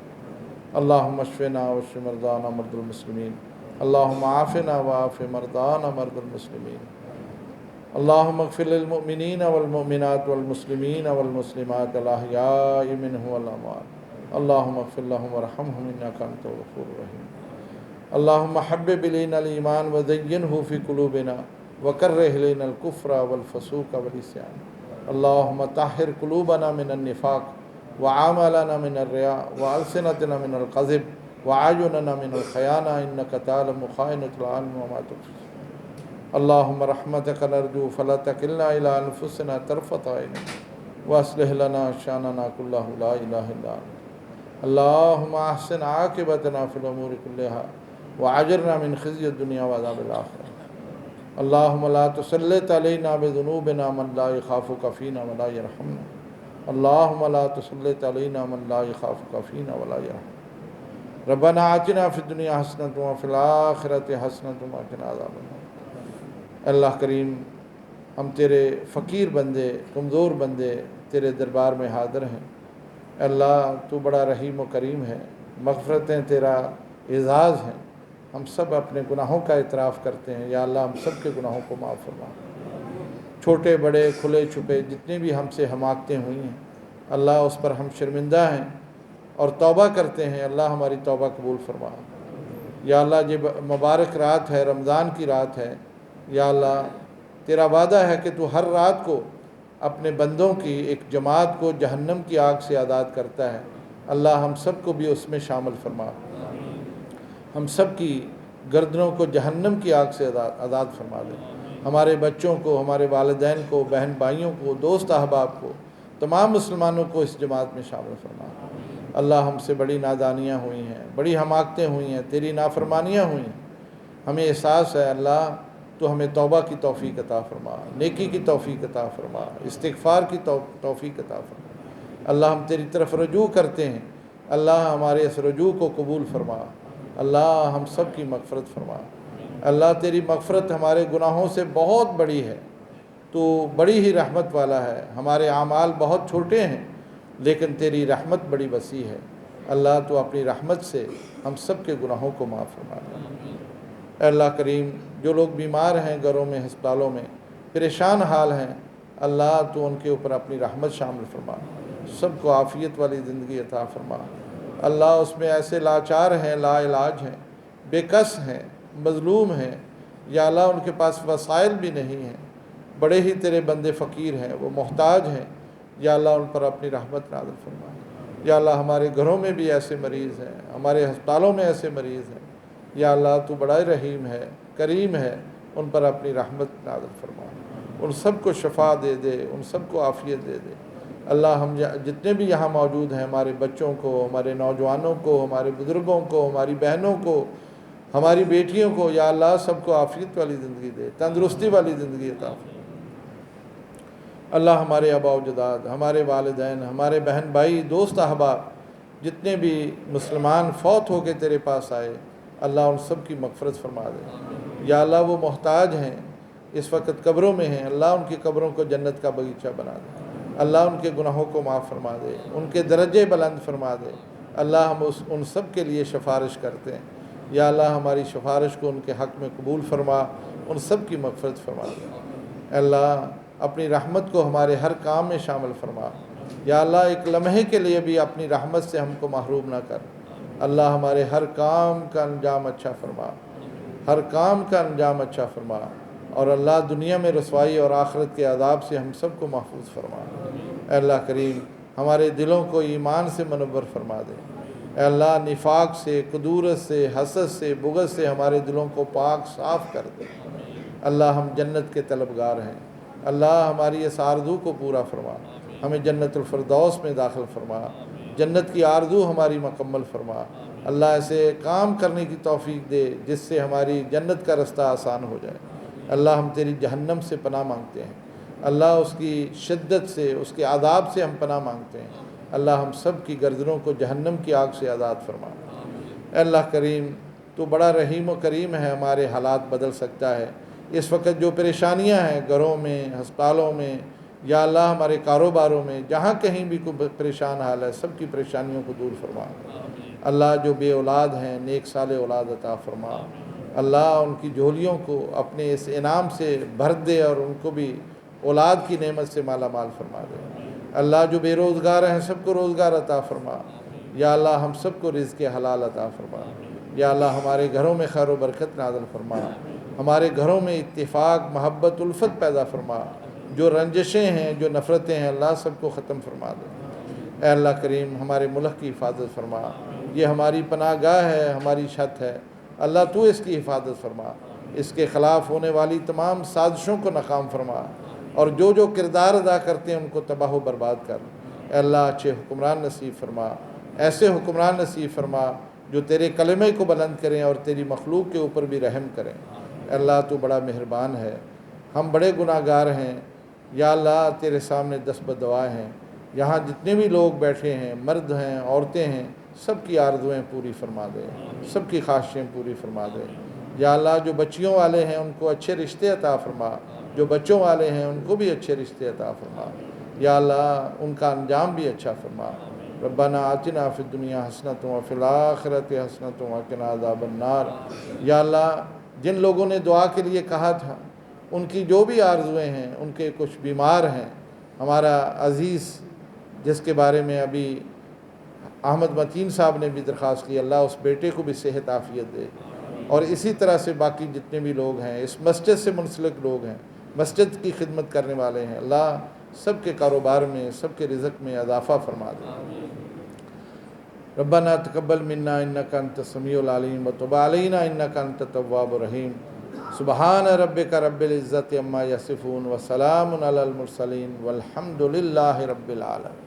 S2: اللہم اشفنا واشف مرضانا مرضى المسلمین، اللہم عافنا وعاف مرضانا مرضى المسلمین، اللہم اغفر للمؤمنین والمؤمنات والمسلمین والمسلمات الاحیاء منهم والاموات، اللہم اغفر لهم وارحمهم انک انت الغفور الرحیم، اللہم حبب الینا الایمان وزینہ فی قلوبنا وکرہ الینا الکفر والفسوق والعصیان، اللہم طہر قلوبنا من النفاق وعاملنا من الرياء وألسنتنا من الكذب وأعيننا من الخيانة إنك تعلم خائنة الأعين وما تخفي، اللهم رحمتك نرجو فلا تكلنا إلى أنفسنا طرفة عين وأصلح لنا شأننا كله لا إله إلا أنت، اللهم أحسن عاقبتنا في الأمور كلها وأجرنا من خزي الدنيا وعذاب الآخرة، اللهم لا تسلط علينا بذنوبنا من لا يخافك فينا ولا يرحمنا، اللهم لا تسلط علينا من لا يخافك فينا ولا يرحمنا، ربنا آتنا في الدنيا حسنة وفي الآخرة حسنة وقنا عذاب النار۔ اللہ کریم، ہم تیرے فقیر بندے، کمزور بندے تیرے دربار میں حاضر ہیں، اللہ تو بڑا رحیم و کریم ہے، مغفرتیں تیرا اعزاز ہیں، ہم سب اپنے گناہوں کا اعتراف کرتے ہیں، یا اللہ ہم سب کے گناہوں کو معاف فرما، چھوٹے بڑے کھلے چھپے جتنے بھی ہم سے حماقتیں ہوئی ہیں اللہ اس پر ہم شرمندہ ہیں اور توبہ کرتے ہیں، اللہ ہماری توبہ قبول فرما، یا اللہ یہ مبارک رات ہے، رمضان کی رات ہے، یا اللہ تیرا وعدہ ہے کہ تو ہر رات کو اپنے بندوں کی ایک جماعت کو جہنم کی آگ سے آزاد کرتا ہے، اللہ ہم سب کو بھی اس میں شامل فرما، ہم سب کی گردنوں کو جہنم کی آگ سے آزاد فرما دے، ہمارے بچوں کو، ہمارے والدین کو، بہن بھائیوں کو، دوست احباب کو، تمام مسلمانوں کو اس جماعت میں شامل فرما، اللہ ہم سے بڑی نادانیاں ہوئی ہیں، بڑی حماقتیں ہوئی ہیں، تیری نافرمانیاں ہوئی ہیں۔ ہمیں احساس ہے اللہ تو ہمیں توبہ کی توفیق عطا فرما، نیکی کی توفیق عطا فرما، استغفار کی توفیق عطا فرما۔ اللہ ہم تیری طرف رجوع کرتے ہیں، اللہ ہمارے اس رجوع کو قبول فرما، اللہ ہم سب کی مغفرت فرما۔ اللہ تیری مغفرت ہمارے گناہوں سے بہت بڑی ہے، تو بڑی ہی رحمت والا ہے۔ ہمارے اعمال بہت چھوٹے ہیں لیکن تیری رحمت بڑی وسیع ہے۔ اللہ تو اپنی رحمت سے ہم سب کے گناہوں کو معاف فرما دے۔ اے اللہ کریم، جو لوگ بیمار ہیں گھروں میں، ہسپتالوں میں، پریشان حال ہیں، اللہ تو ان کے اوپر اپنی رحمت شامل فرما، سب کو عافیت والی زندگی عطا فرما۔ اللہ اس میں ایسے لاچار ہیں، لا علاج ہیں، بے کس ہیں، مظلوم ہیں، یا اللہ ان کے پاس وسائل بھی نہیں ہیں، بڑے ہی تیرے بندے فقیر ہیں، وہ محتاج ہیں، یا اللہ ان پر اپنی رحمت نازل فرما۔ یا اللہ ہمارے گھروں میں بھی ایسے مریض ہیں، ہمارے ہسپتالوں میں ایسے مریض ہیں، یا اللہ تو بڑا رحیم ہے، کریم ہے، ان پر اپنی رحمت نازل فرما، ان سب کو شفا دے دے، ان سب کو عافیت دے دے۔ اللہ ہم جتنے بھی یہاں موجود ہیں، ہمارے بچوں کو، ہمارے نوجوانوں کو، ہمارے بزرگوں کو، ہماری بہنوں کو، ہماری بیٹیوں کو، یا اللہ سب کو عافیت والی زندگی دے، تندرستی والی زندگی عطا فرما۔ اللہ ہمارے آباء و اجداد، ہمارے والدین، ہمارے بہن بھائی، دوست احباب، جتنے بھی مسلمان فوت ہو کے تیرے پاس آئے، اللہ ان سب کی مغفرت فرما دے۔ یا اللہ وہ محتاج ہیں، اس وقت قبروں میں ہیں، اللہ ان کی قبروں کو جنت کا باغیچہ بنا دے، اللہ ان کے گناہوں کو معاف فرما دے، ان کے درجے بلند فرما دے۔ اللہ ہم ان سب کے لیے سفارش کرتے ہیں، یا اللہ ہماری سفارش کو ان کے حق میں قبول فرما، ان سب کی مغفرت فرما دے۔ اللہ اپنی رحمت کو ہمارے ہر کام میں شامل فرما، یا اللہ ایک لمحے کے لیے بھی اپنی رحمت سے ہم کو محروم نہ کر۔ اللہ ہمارے ہر کام کا انجام اچھا فرما، ہر کام کا انجام اچھا فرما، اور اللہ دنیا میں رسوائی اور آخرت کے عذاب سے ہم سب کو محفوظ فرما۔ اے اللہ کریم، ہمارے دلوں کو ایمان سے منور فرما دے۔ اے اللہ نفاق سے، کدورت سے، حسد سے، بغض سے ہمارے دلوں کو پاک صاف کر دے۔ اللہ ہم جنت کے طلبگار ہیں، اللہ ہماری اس آرزو کو پورا فرما، ہمیں جنت الفردوس میں داخل فرما، جنت کی آرزو ہماری مکمل فرما۔ اللہ ایسے کام کرنے کی توفیق دے جس سے ہماری جنت کا رستہ آسان ہو جائے۔ اللہ ہم تیری جہنم سے پناہ مانگتے ہیں، اللہ اس کی شدت سے، اس کے عذاب سے ہم پناہ مانگتے ہیں۔ اللہ ہم سب کی گردنوں کو جہنم کی آگ سے آزاد فرما۔ اے اللہ کریم، تو بڑا رحیم و کریم ہے، ہمارے حالات بدل سکتا ہے۔ اس وقت جو پریشانیاں ہیں گھروں میں، ہسپتالوں میں، یا اللہ ہمارے کاروباروں میں، جہاں کہیں بھی کوئی پریشان حال ہے، سب کی پریشانیوں کو دور فرما۔ اللہ جو بے اولاد ہیں، نیک صالح اولاد عطا فرما۔ اللہ ان کی جھولیوں کو اپنے اس انعام سے بھر دے اور ان کو بھی اولاد کی نعمت سے مالا مال فرما دے۔ اللہ جو بے روزگار ہیں، سب کو روزگار عطا فرما۔ یا اللہ ہم سب کو رزق حلال عطا فرما۔ یا اللہ ہمارے گھروں میں خیر و برکت نازل فرما، ہمارے گھروں میں اتفاق، محبت، الفت پیدا فرما۔ جو رنجشیں ہیں، جو نفرتیں ہیں، اللہ سب کو ختم فرما دے۔ اے اللہ کریم، ہمارے ملک کی حفاظت فرما، یہ ہماری پناہ گاہ ہے، ہماری چھت ہے، اللہ تو اس کی حفاظت فرما، اس کے خلاف ہونے والی تمام سازشوں کو ناکام فرما، اور جو کردار ادا کرتے ہیں ان کو تباہ و برباد کر۔ اے اللہ اچھے حکمران نصیب فرما، ایسے حکمران نصیب فرما جو تیرے کلمے کو بلند کریں اور تیری مخلوق کے اوپر بھی رحم کریں۔ اے اللہ تو بڑا مہربان ہے، ہم بڑے گناہ گار ہیں، یا اللہ تیرے سامنے دست بدعا ہیں۔ یہاں جتنے بھی لوگ بیٹھے ہیں، مرد ہیں، عورتیں ہیں، سب کی آرزویں پوری فرما دے، سب کی خواہشیں پوری فرما دے۔ یا اللہ جو بچیوں والے ہیں ان کو اچھے رشتے عطا فرما، جو بچوں والے ہیں ان کو بھی اچھے رشتے عطا فرما۔ یا اللہ ان کا انجام بھی اچھا فرما۔ ربنا آتنا فی الدنیا حسنۃ وفی الآخرۃ حسنۃ وقنا عذاب النار۔ یا اللہ جن لوگوں نے دعا کے لیے کہا تھا، ان کی جو بھی آرزویں ہیں، ان کے کچھ بیمار ہیں، ہمارا عزیز جس کے بارے میں ابھی احمد متین صاحب نے بھی درخواست کی، اللہ اس بیٹے کو بھی صحت عافیت دے، اور اسی طرح سے باقی جتنے بھی لوگ ہیں، اس مسجد سے منسلک لوگ ہیں، مسجد کی خدمت کرنے والے ہیں، اللہ سب کے کاروبار میں، سب کے رزق میں اضافہ فرما دے۔ ربنا تقبل منا انک انت السمیع العلیم وتب علینا انک انت التواب الرحیم۔ سبحان ربک رب العزت عما یصفون وسلام علی المرسلین والحمد للہ رب العالمین۔